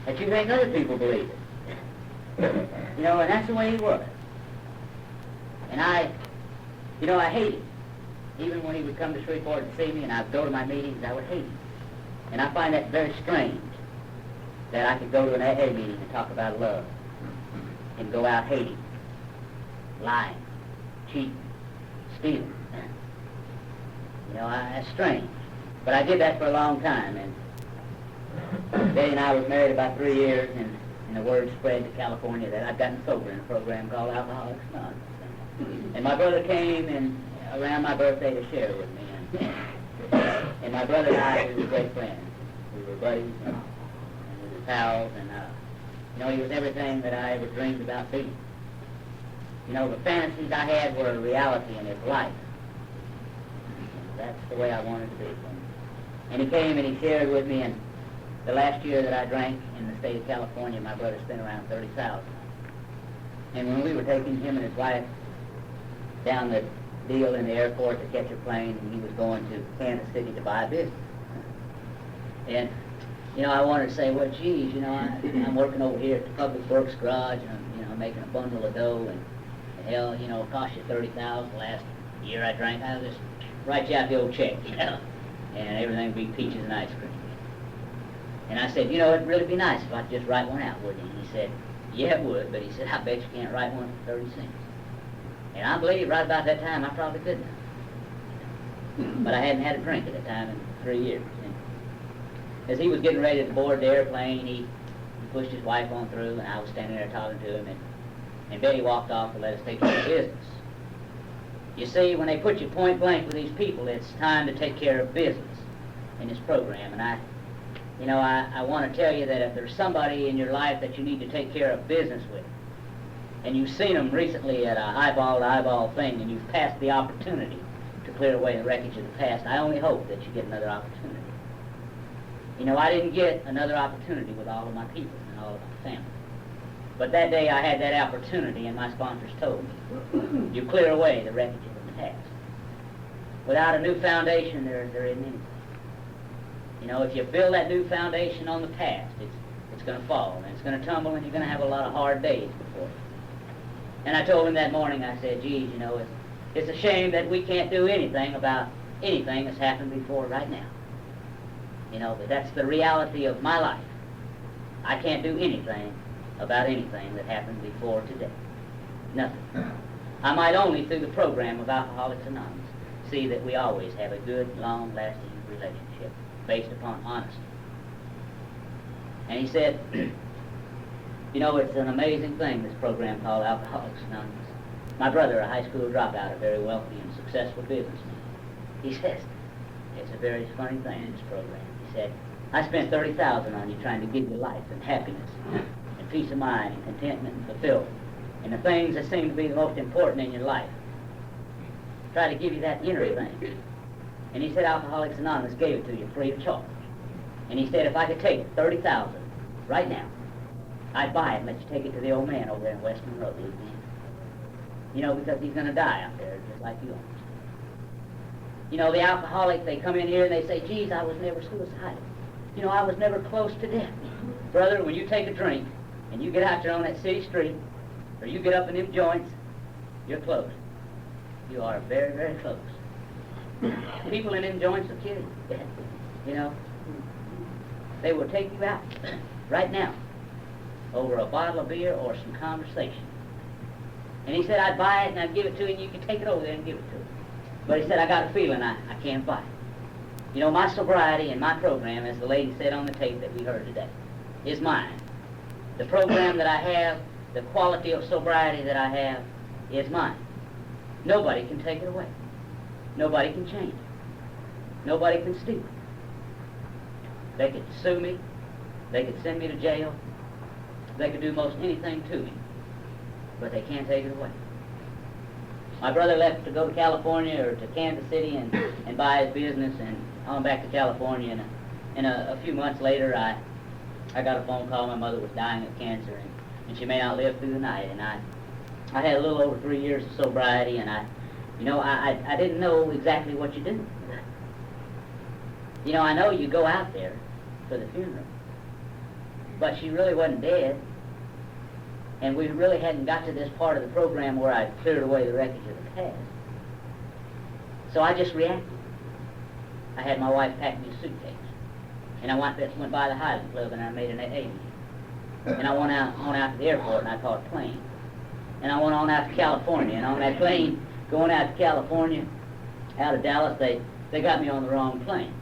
that you think other people believe it. You know, and that's the way he was. And I hate him. Even when he would come to Shreveport and see me and I'd go to my meetings, I would hate him. And I find that very strange that I could go to an AA meeting and talk about love and go out hating, lying, cheating, stealing. You know, that's strange. But I did that for a long time, and Betty and I was married about 3 years, and the word spread to California that I'd gotten sober in a program called Alcoholics Anonymous. And my brother came and around my birthday to share with me, and my brother and I, we were great friends. We were buddies, and we were pals, and you know, he was everything that I ever dreamed about being. You know, the fantasies I had were a reality in his life. That's the way I wanted to be. And he came and he shared with me, and the last year that I drank in the state of California, my brother spent around $30,000. And when we were taking him and his wife down the deal in the airport to catch a plane, and he was going to Kansas City to buy a business. And, you know, I wanted to say, well, geez, you know, I'm working over here at the Public Works Garage, and I'm, you know, making a bundle of dough, and hell, you know, it cost you $30,000 last year I drank. I'll just write you out the old check, you know, and everything would be peaches and ice cream. And I said, you know, it'd really be nice if I could just write one out, wouldn't you? And he said, yeah, it would, but he said, I bet you can't write one for 30 cents. And I believe right about that time I probably could now. But I hadn't had a drink at the time in 3 years. And as he was getting ready to board the airplane, he pushed his wife on through, and I was standing there talking to him, and Betty walked off to let us take care of business. You see, when they put you point blank with these people, it's time to take care of business in this program. And I want to tell you that if there's somebody in your life that you need to take care of business with, and you've seen them recently at an eyeball-to-eyeball thing, and you've passed the opportunity to clear away the wreckage of the past, I only hope that you get another opportunity. You know, I didn't get another opportunity with all of my people and all of my family. But that day I had that opportunity, and my sponsors told me, you clear away the wreckage of the past. Without a new foundation, there isn't anything. You know, if you build that new foundation on the past, it's going to fall, and it's going to tumble, and you're going to have a lot of hard days before you. And I told him that morning, I said, geez, you know, it's a shame that we can't do anything about anything that's happened before right now. You know, but that's the reality of my life. I can't do anything about anything that happened before today. Nothing. I might only, through the program of Alcoholics Anonymous, see that we always have a good, long-lasting relationship based upon honesty. And he said, you know, it's an amazing thing, this program called Alcoholics Anonymous. My brother, a high school dropout, a very wealthy and successful businessman, he says, it's a very funny thing, this program. He said, I spent $30,000 on you trying to give you life and happiness and peace of mind and contentment and fulfillment and the things that seem to be the most important in your life. Try to give you that inner thing. And he said Alcoholics Anonymous gave it to you free of charge. And he said if I could take $30,000 right now, I'd buy it and let you take it to the old man over there in West Monroe, Louisiana. You know, because he's going to die out there just like you are. You know, the alcoholics, they come in here and they say, geez, I was never suicidal. You know, I was never close to death. Brother, when you take a drink and you get out there on that city street, or you get up in them joints, you're close. You are very, very close. People in them joints will kill you. You know, they will take you out right now over a bottle of beer or some conversation. And he said, I'd buy it and I'd give it to you and you could take it over there and give it to him. But he said, I got a feeling I can't buy it. You know, my sobriety and my program, as the lady said on the tape that we heard today, is mine. The program that I have the quality of sobriety that I have is mine. Nobody can take it away. Nobody can change it. Nobody can steal it. They could sue me. They could send me to jail. They could do most anything to me. But they can't take it away. My brother left to go to California or to Kansas City and buy his business and on back to California. And a few months later, I got a phone call. My mother was dying of cancer, and she may not live through the night. And I had a little over 3 years of sobriety, and I didn't know exactly what you do. You know, I know you go out there for the funeral, but she really wasn't dead, and we really hadn't got to this part of the program where I'd cleared away the wreckage of the past. So I just reacted. I had my wife pack me a suitcase, and I went by the Highland Club, and I made an AA meeting. And I went out to the airport, and I caught a plane. And I went on out to California, and on that plane, going out to California, out of Dallas, they got me on the wrong plane.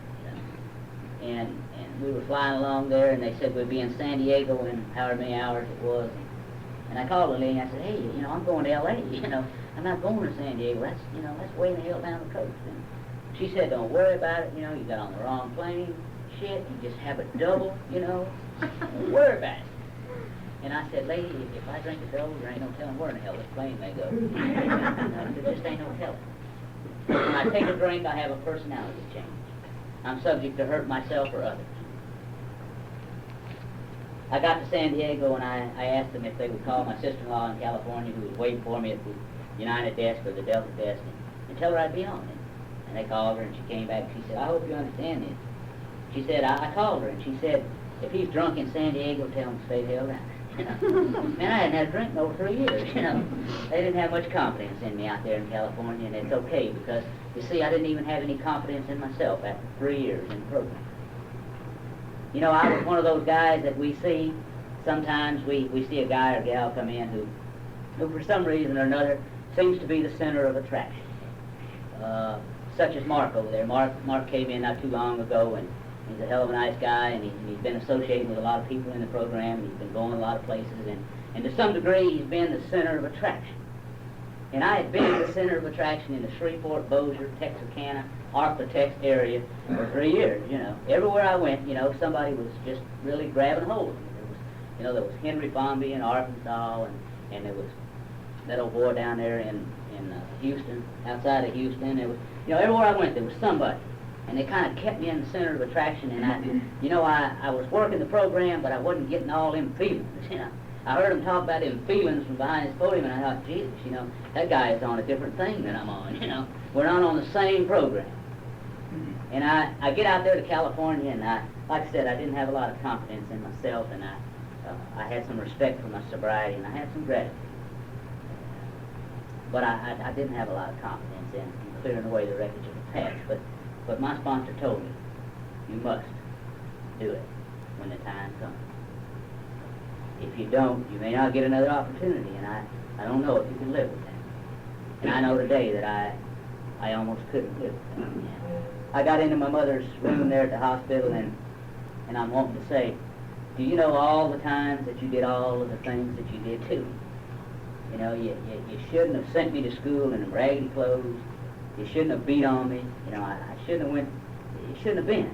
And we were flying along there, and they said we'd be in San Diego in however many hours it was. And I called the lady, and I said, hey, I'm going to L.A., I'm not going to San Diego. That's way the hell down the coast. And she said, don't worry about it, you got on the wrong plane. Shit, you just have a double, don't worry about it. And I said, lady, if I drink a double, there ain't no telling where in the hell this plane may go. There just ain't no telling. When I take a drink, I have a personality change. I'm subject to hurt myself or others. I got to San Diego, and I asked them if they would call my sister-in-law in California, who was waiting for me at the United desk or the Delta desk, and tell her I'd be on it. And they called her, and she came back, and she said, I hope you understand this. She said, I called her, and she said, if he's drunk in San Diego, tell him to stay the hell down. Man, I hadn't had a drink in over 3 years, They didn't have much confidence in me out there in California, and it's okay, because, you see, I didn't even have any confidence in myself after 3 years in the program. I was one of those guys that we see, sometimes we see a guy or gal come in who for some reason or another seems to be the center of attraction. Such as Mark over there. Mark came in not too long ago, and he's a hell of a nice guy, and he's been associating with a lot of people in the program. He's been going a lot of places, and to some degree he's been the center of attraction. And I had been the center of attraction in the Shreveport, Bossier, Texarkana, Arklatex area for 3 years, Everywhere I went, somebody was just really grabbing hold of me. There was Henry Bombi in Arkansas, and there was that old boy down there in Houston, outside of Houston. There was, everywhere I went, there was somebody. And they kind of kept me in the center of attraction, and I was working the program, but I wasn't getting all them feelings, I heard him talk about them feelings from behind his podium, and I thought, Jesus, that guy is on a different thing than I'm on, We're not on the same program. And I get out there to California, and like I said, I didn't have a lot of confidence in myself, and I had some respect for my sobriety, and I had some gratitude. But I didn't have a lot of confidence in clearing away the wreckage of the past. But my sponsor told me, you must do it when the time comes. If you don't, you may not get another opportunity, and I don't know if you can live with that. And I know today that I almost couldn't live with that. I got into my mother's room there at the hospital, and I'm wanting to say, do you know all the times that you did all of the things that you did too? You shouldn't have sent me to school in them raggedy clothes. You shouldn't have beat on me. I shouldn't have went. It shouldn't have been.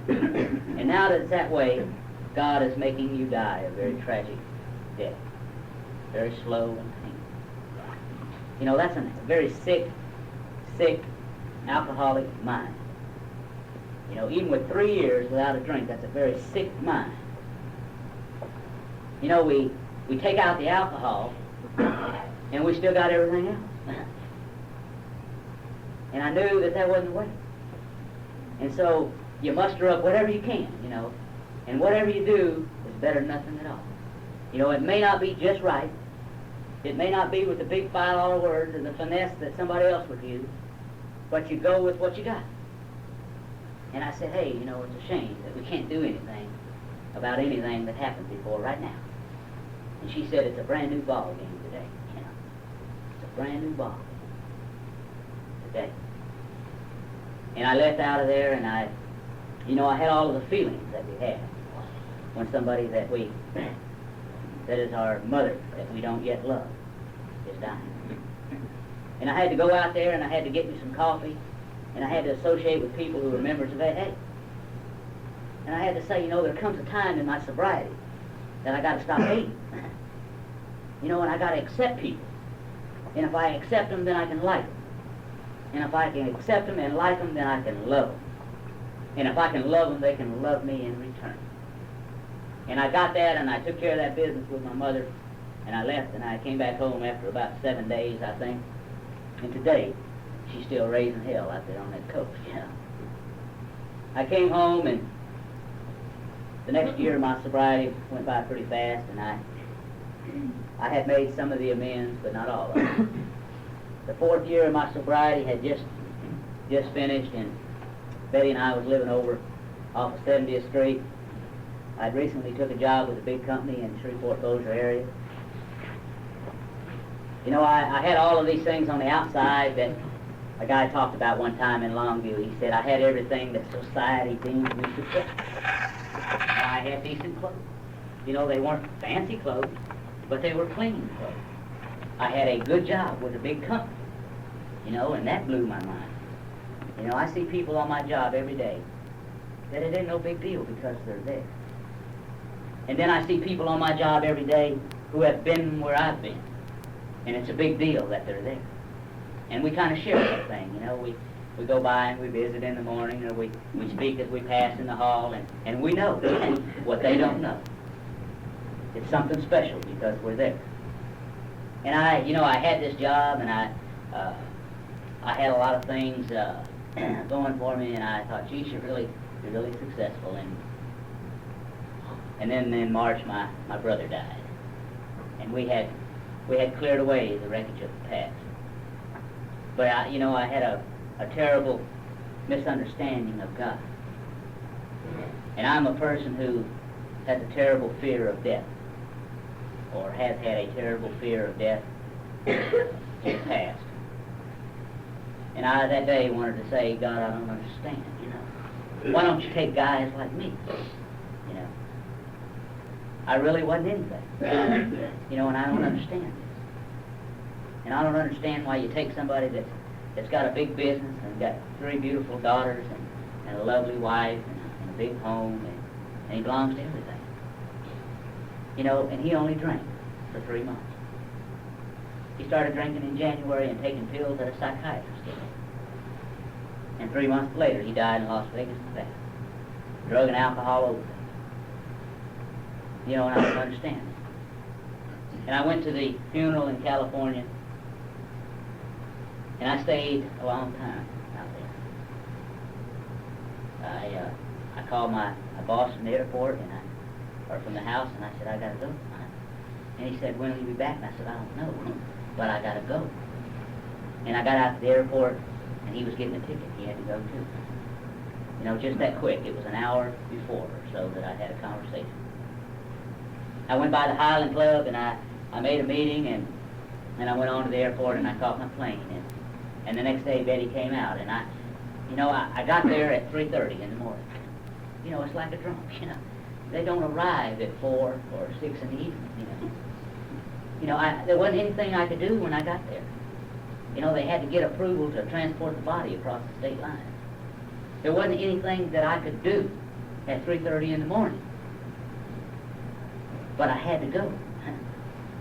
And now that it's that way, God is making you die a very tragic death, very slow and painful. That's a very sick, alcoholic mind. Even with 3 years without a drink, that's a very sick mind. We take out the alcohol, and we still got everything else. And I knew that wasn't the way. And so you muster up whatever you can, and whatever you do is better than nothing at all. It may not be just right. It may not be with the big $5 words and the finesse that somebody else would use, but you go with what you got. And I said, hey, it's a shame that we can't do anything about anything that happened before right now. And she said, it's a brand new ball game today. It's a brand new ball game today. And I left out of there, and I had all of the feelings that we had when somebody that we that is our mother that we don't yet love is dying. And I had to go out there and I had to get me some coffee and I had to associate with people who were members of AA. And I had to say, you know, there comes a time in my sobriety that I got to stop hating. You know, and I got to accept people. And if I accept them, then I can like them. And if I can accept them and like them, then I can love them. And if I can love them, they can love me in return. And I got that, and I took care of that business with my mother, and I left, and I came back home after about 7 days, I think. And today, she's still raising hell out there on that coast, you know. I came home, and the next year my sobriety went by pretty fast, and I had made some of the amends, but not all of them. The 4th year of my sobriety had just finished, and Betty and I was living over off of 70th Street. I'd recently took a job with a big company in Shreveport area. You know, I had all of these things on the outside that a guy talked about one time in Longview. He said, I had everything that society deemed me successful. I had decent clothes. You know, they weren't fancy clothes, but they were clean clothes. I had a good job with a big company, you know, and that blew my mind. You know, I see people on my job every day that it ain't no big deal because they're there. And then I see people on my job every day who have been where I've been, and it's a big deal that they're there. And we kind of share that thing, you know. We go by and we visit in the morning, or we speak as we pass in the hall, and we know what they don't know. It's something special because we're there. And I had this job, and I had a lot of things going for me, and I thought, geez, you're really successful. And then in March, my brother died, and we had cleared away the wreckage of the past. But I had a terrible misunderstanding of God, and I'm a person who has a terrible fear of death, or has had a terrible fear of death in the past. And I that day wanted to say, God, I don't understand, you know. Why don't you take guys like me? You know. I really wasn't anything. You know, and I don't understand this. And I don't understand why you take somebody that's got a big business and got 3 beautiful daughters and a lovely wife and a big home and he belongs to everything. You know, and he only drank for 3 months. He started drinking in January and taking pills that a psychiatrist gave him. And 3 months later, he died in Las Vegas, Nevada. Drug and alcohol overdose. You know, and I don't understand it. And I went to the funeral in California, and I stayed a long time out there. I called my boss from the airport, or from the house, and I said, I gotta go. And he said, when will you be back? And I said, I don't know, but I gotta go. And I got out to the airport, and he was getting a ticket. He had to go too. You know, just that quick. It was an hour before or so that I had a conversation. I went by the Highland Club, and I made a meeting, and I went on to the airport, and I caught my plane. And the next day, Betty came out, and I got there at 3:30 in the morning. You know, it's like a drunk, you know. They don't arrive at 4 or 6 in the evening, you know. You know, there wasn't anything I could do when I got there. You know, they had to get approval to transport the body across the state line. There wasn't anything that I could do at 3:30 in the morning. But I had to go.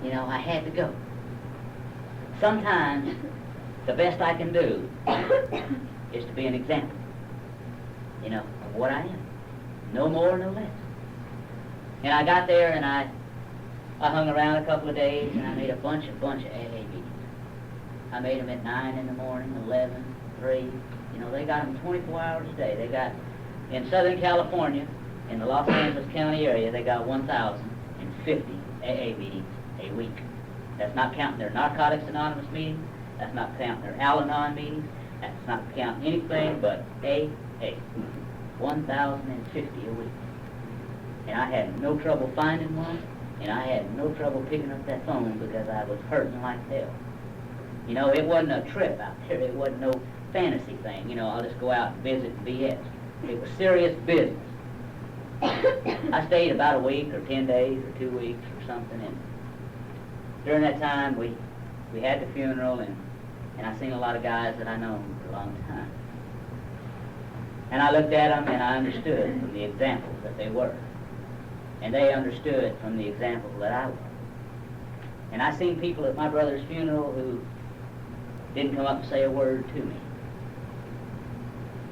You know, I had to go. Sometimes the best I can do is to be an example, you know, of what I am. No more, no less. And I got there, and I hung around a couple of days, and I made a bunch of AA meetings. I made them at 9 in the morning, 11, 3. You know, they got them 24 hours a day. They got, in Southern California, in the Los Angeles County area, they got 1,050 AA meetings a week. That's not counting their Narcotics Anonymous meetings. That's not counting their Al-Anon meetings. That's not counting anything but AA. 1,050 a week. And I had no trouble finding one, and I had no trouble picking up that phone because I was hurting like hell. You know, it wasn't a trip out there. It wasn't no fantasy thing. You know, I'll just go out and visit and BS. It was serious business. I stayed about a week or 10 days or 2 weeks or something, and during that time we had the funeral, and I seen a lot of guys that I known for a long time. And I looked at them and I understood from the examples that they were. And they understood from the example that I was. And I seen people at my brother's funeral who didn't come up and say a word to me.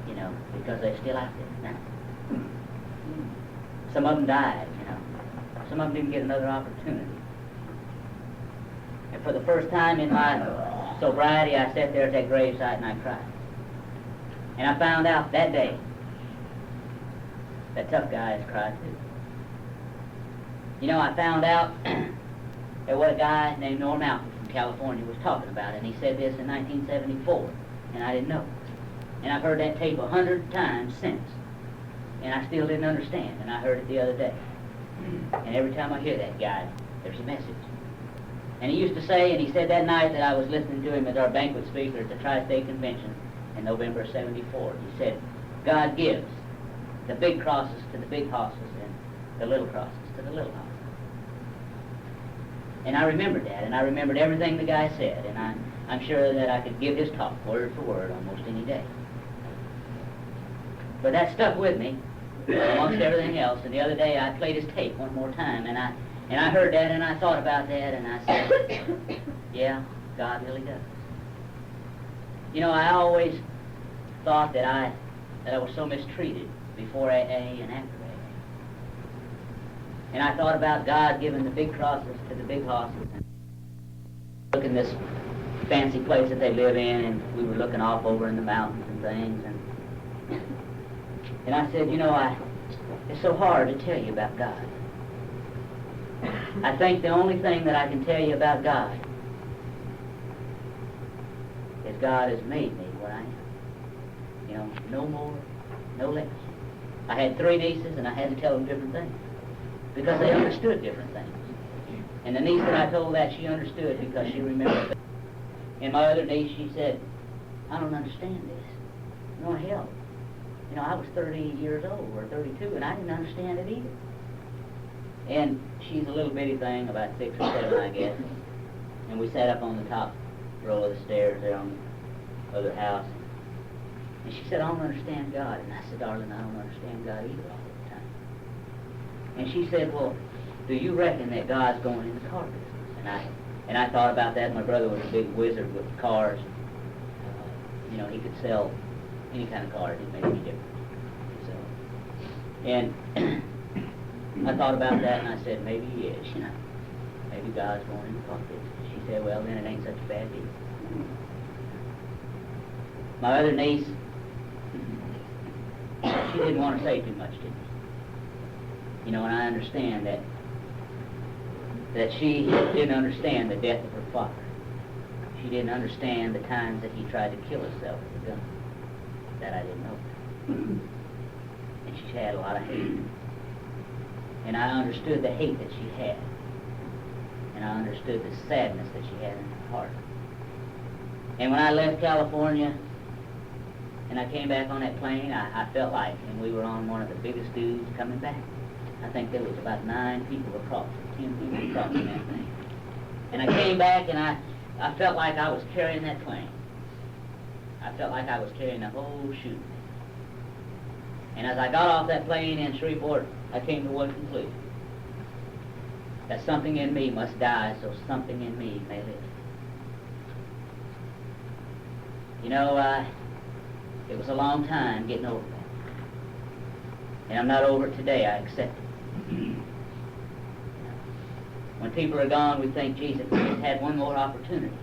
You know, because they're still out there now. Some of them died, you know. Some of them didn't get another opportunity. And for the first time in my sobriety, I sat there at that gravesite and I cried. And I found out that day that tough guys cried too. You know, I found out that what a guy named Norm Alford from California was talking about, and he said this in 1974, and I didn't know. And I've heard that tape 100 times since, and I still didn't understand, and I heard it the other day. And every time I hear that guy, there's a message. And he used to say, and he said that night that I was listening to him as our banquet speaker at the Tri-State Convention in November of '74, he said, God gives the big crosses to the big hosses and the little crosses to the little hosses. And I remembered that, and I remembered everything the guy said, and I'm sure that I could give his talk word for word almost any day. But that stuck with me amongst everything else, and the other day I played his tape one more time, and I heard that, and I thought about that, and I said, yeah, God really does. You know, I always thought that I was so mistreated before AA and after AA. And I thought about God giving the big crosses to the big hosses. Look in this fancy place that they live in, and we were looking off over in the mountains and things, and I said, you know, it's so hard to tell you about God. I think the only thing that I can tell you about God is God has made me what I am. You know, no more, no less. I had 3 nieces, and I had to tell them different things because they understood different things. And the niece that I told that, she understood because she remembered. And my other niece, she said, I don't understand this. No, hell. You know, I was 30 years old, or 32, and I didn't understand it either. And she's a little bitty thing, about 6 or 7, I guess. And we sat up on the top row of the stairs there on the other house. And she said, I don't understand God. And I said, darling, I don't understand God either all the time. And she said, well, do you reckon that God's going in the car business? And I thought about that. My brother was a big wizard with cars. You know, he could sell any kind of car. It didn't make any difference. So, and I thought about that, and I said, maybe he is, you know. Maybe God's going in the car business. She said, well, then it ain't such a bad deal. My other niece, she didn't want to say too much to me. You know, and I understand that she didn't understand the death of her father. She didn't understand the times that he tried to kill himself with a gun. That I didn't know. And she had a lot of hate. And I understood the hate that she had. And I understood the sadness that she had in her heart. And when I left California, and I came back on that plane, I felt like, and we were on one of the biggest dudes coming back. I think there was about 9 people across, 10 people across in that thing. And I came back, and I felt like I was carrying that plane. I felt like I was carrying the whole chute. And as I got off that plane in Shreveport, I came to one conclusion. That something in me must die so something in me may live. You know, it was a long time getting over that. And I'm not over it today, I accept it. When people are gone, we think, Jesus, we just had one more opportunity.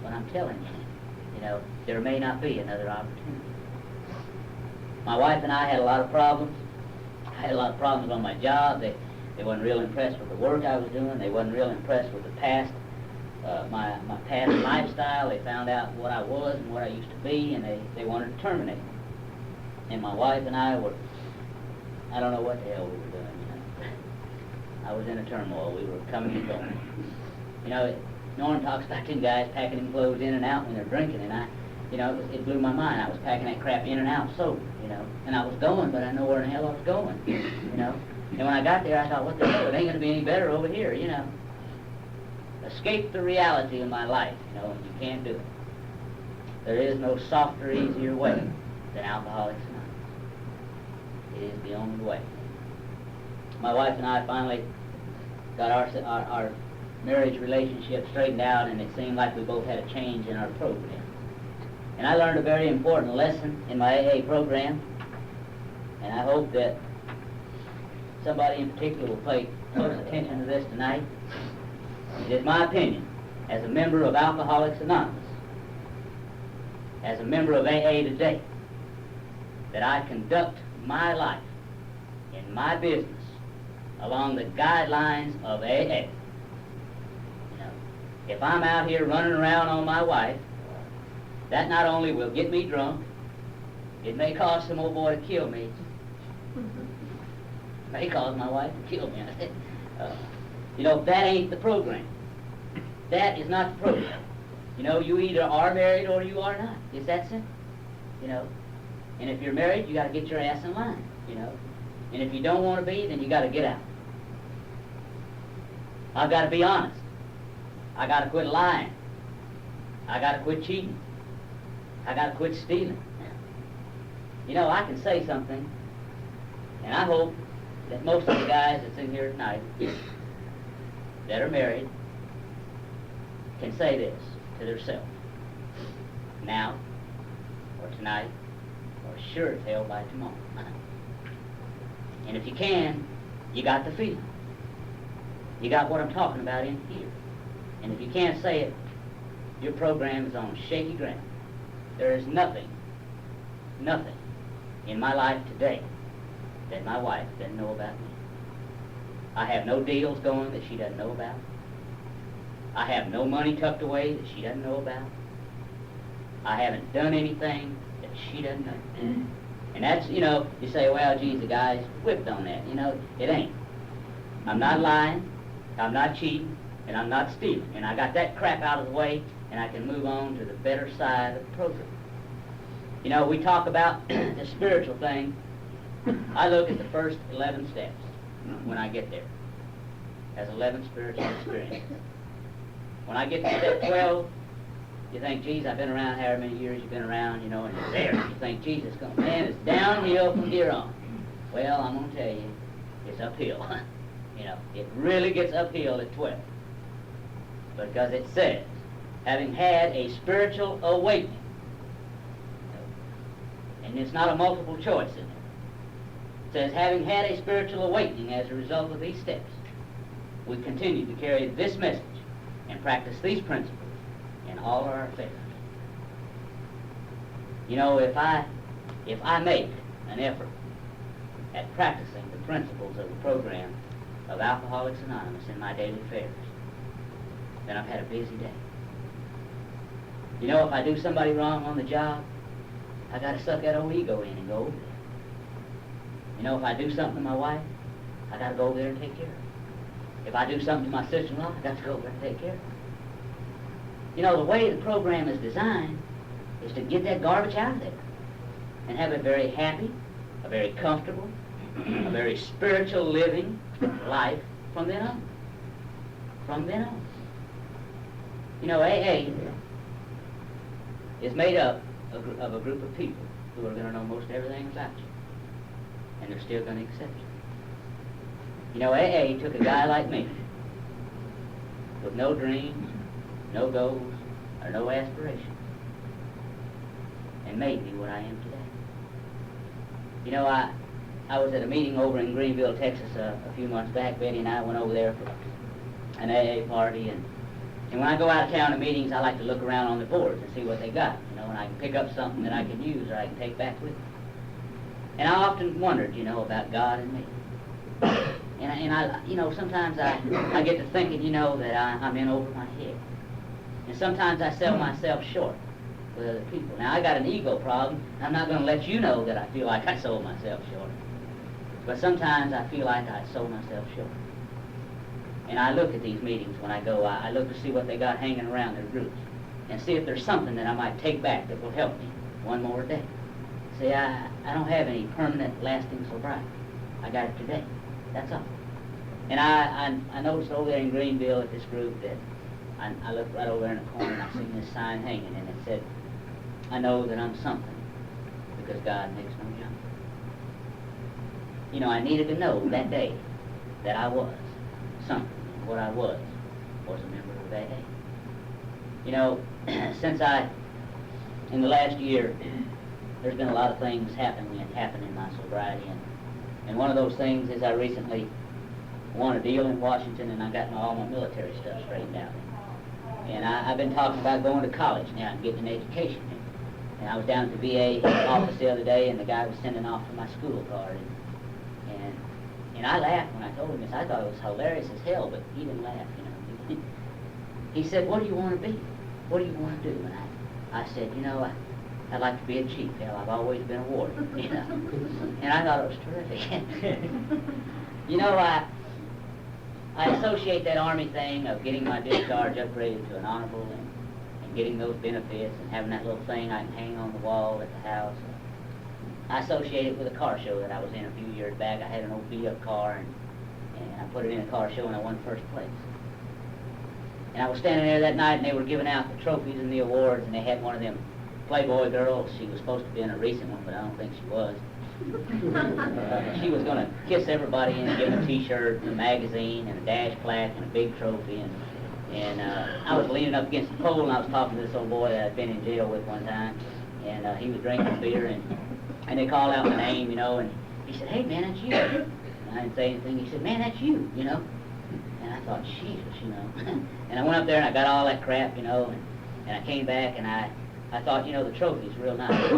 But I'm telling you, you know, there may not be another opportunity. My wife and I had a lot of problems. I had a lot of problems on my job. They wasn't real impressed with the work I was doing. They wasn't real impressed with the past, my past lifestyle. They found out what I was and what I used to be, and they wanted to terminate me. And my wife and I were, I don't know what the hell we were doing, you know. I was in a turmoil. We were coming and going. You know, Norm talks about 2 guys packing them clothes in and out when they're drinking, and You know, it blew my mind. I was packing that crap in and out sober, you know. And I was going, but I know where in the hell I was going, you know. And when I got there, I thought, what the hell, it ain't going to be any better over here, you know. Escape the reality of my life, you know, and you can't do it. There is no softer, easier way than Alcoholics Anonymous. It is the only way. My wife and I finally got our marriage relationship straightened out, and it seemed like we both had a change in our program. And I learned a very important lesson in my AA program, and I hope that somebody in particular will pay close attention to this tonight. It is my opinion, as a member of Alcoholics Anonymous, as a member of AA today, that I conduct my life in my business along the guidelines of AA. You know, if I'm out here running around on my wife, that not only will get me drunk, it may cause some old boy to kill me. May cause my wife to kill me. You know, that ain't the program. That is not the program. You know, you either are married or you are not. It's that simple. You know, and if you're married, you got to get your ass in line. You know, and if you don't want to be, then you got to get out. I've got to be honest. I got to quit lying. I got to quit cheating. I got to quit stealing. You know, I can say something, and I hope that most of the guys that's in here tonight that are married can say this to themselves. Now, or tonight, or sure as hell by tomorrow. And if you can, you got the feeling. You got what I'm talking about in here. And if you can't say it, your program is on shaky ground. There is nothing in my life today that my wife doesn't know about me. I have no deals going that she doesn't know about. I have no money tucked away that she doesn't know about. I haven't done anything that she doesn't know. And that's, you know, you say, well, geez, the guy's whipped on that. You know, it ain't. I'm not lying, I'm not cheating, and I'm not stealing. And I got that crap out of the way, and I can move on to the better side of the program. You know, we talk about the spiritual thing. I look at the first 11 steps when I get there as 11 spiritual experiences. When I get to step 12, you think, geez, I've been around however many years you've been around, you know, and you're there. You think, Jesus, man, it's downhill from here on. Well, I'm going to tell you, it's uphill. You know, it really gets uphill at 12. Because it says, having had a spiritual awakening. And it's not a multiple choice in it. It says, having had a spiritual awakening as a result of these steps, we continue to carry this message and practice these principles in all our affairs. You know, if I make an effort at practicing the principles of the program of Alcoholics Anonymous in my daily affairs, then I've had a busy day. You know, if I do somebody wrong on the job, I got to suck that old ego in and go over there. You know, if I do something to my wife, I got to go over there and take care of it. If I do something to my sister-in-law, I got to go over there and take care of it. You know, the way the program is designed is to get that garbage out of there and have a very happy, a very comfortable, a very spiritual living life from then on. From then on. You know, AA is made up of a group of people who are going to know most everything about you. And they're still going to accept you. You know, AA took a guy like me with no dreams, no goals, or no aspirations, and made me what I am today. You know, I was at a meeting over in Greenville, Texas a few months back. Betty and I went over there for an AA party, and when I go out of town to meetings, I like to look around on the boards and see what they got, you know, and I can pick up something that I can use or I can take back with me. And I often wondered, you know, about God and me. And I, you know, sometimes I get to thinking, you know, that I'm in over my head. And sometimes I sell myself short with other people. Now, I got an ego problem. I'm not going to let you know that I feel like I sold myself short. But sometimes I feel like I sold myself short. And I look at these meetings when I go. I look to see what they got hanging around their groups. and see if there's something that I might take back that will help me one more day. See, I don't have any permanent, lasting sobriety. I got it today. That's all. And I noticed over there in Greenville at this group that I looked right over there in the corner and I seen this sign hanging, and it said, "I know that I'm something because God makes no junk." You know, I needed to know that day that I was something. What I was a member of that day. You know, since in the last year, there's been a lot of things happening in my sobriety, and one of those things is I recently won a deal in Washington, and I got all my military stuff straightened out. And I've been talking about going to college now and getting an education. And I was down at the VA office the other day, and the guy was sending off for my school card. And I laughed when I told him this. I thought it was hilarious as hell, but he didn't laugh, you know. He said, "What do you want to be? What do you want to do?" And I said, "You know, I'd like to be a chief. Hell, I've always been a warden, you know." And I thought it was terrific. You know, I associate that Army thing of getting my discharge upgraded to an honorable and getting those benefits and having that little thing I can hang on the wall at the house. I associate it with a car show that I was in a few years back. I had an old beat-up car, and I put it in a car show, and I won first place. And I was standing there that night, and they were giving out the trophies and the awards, and they had one of them Playboy girls. She was supposed to be in a recent one, but I don't think she was. She was going to kiss everybody and give them a T-shirt and a magazine and a dash plaque and a big trophy. And I was leaning up against the pole, and I was talking to this old boy that I'd been in jail with one time, and he was drinking beer, and they called out my name, you know, and he said, "Hey, man, that's you." And I didn't say anything. He said, "Man, that's you," you know. And I thought, Jesus, you know. And I went up there and I got all that crap, you know, and I came back and I thought, you know, the trophy's real nice.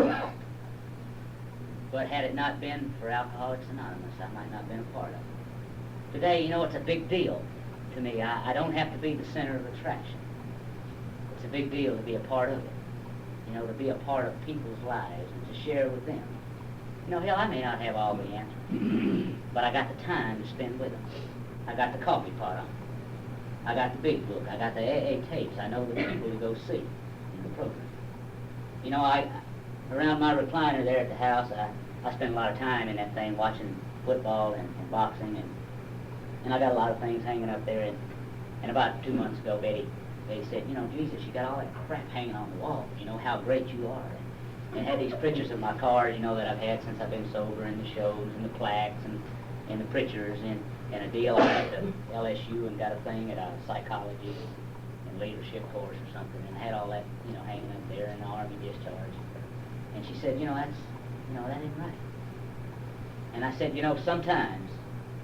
But had it not been for Alcoholics Anonymous, I might not have been a part of it. Today, you know, it's a big deal to me. I don't have to be the center of attraction. It's a big deal to be a part of it. You know, to be a part of people's lives and to share with them. You know, hell, I may not have all the answers, but I got the time to spend with them. I got the coffee pot on. I got the big book. I got the AA tapes. I know the people to go see in the program. You know, around my recliner there at the house, I spend a lot of time in that thing watching football and boxing, and I got a lot of things hanging up there. And about 2 months ago, Betty said, "You know, Jesus, you got all that crap hanging on the wall. You know how great you are." And had these pictures of my cars, you know, that I've had since I've been sober, and the shows and the plaques and the pictures and a deal. I went to LSU and got a thing at a psychology and leadership course or something, and I had all that, you know, hanging up there in the Army discharge. And she said, "You know, that ain't right." And I said, "You know, sometimes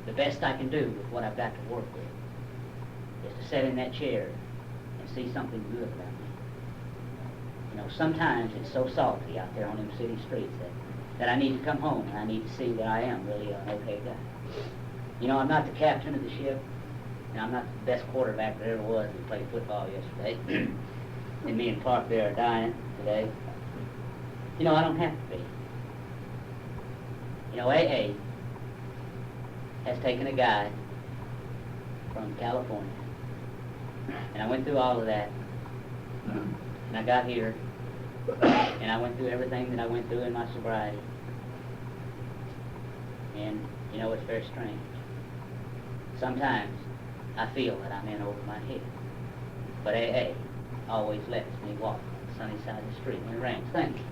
the best I can do with what I've got to work with is to sit in that chair and see something good about me. You know, sometimes it's so salty out there on them city streets that I need to come home and I need to see that I am really an okay guy. You know, I'm not the captain of the ship, and I'm not the best quarterback there ever was. We played football yesterday, and me and Clark there are dying today. You know, I don't have to be. You know, AA has taken a guy from California, and I went through all of that, and I got here, and I went through everything that I went through in my sobriety, and, you know, it's very strange. Sometimes I feel that I'm in over my head, but AA always lets me walk on the sunny side of the street when it rains. Thank you.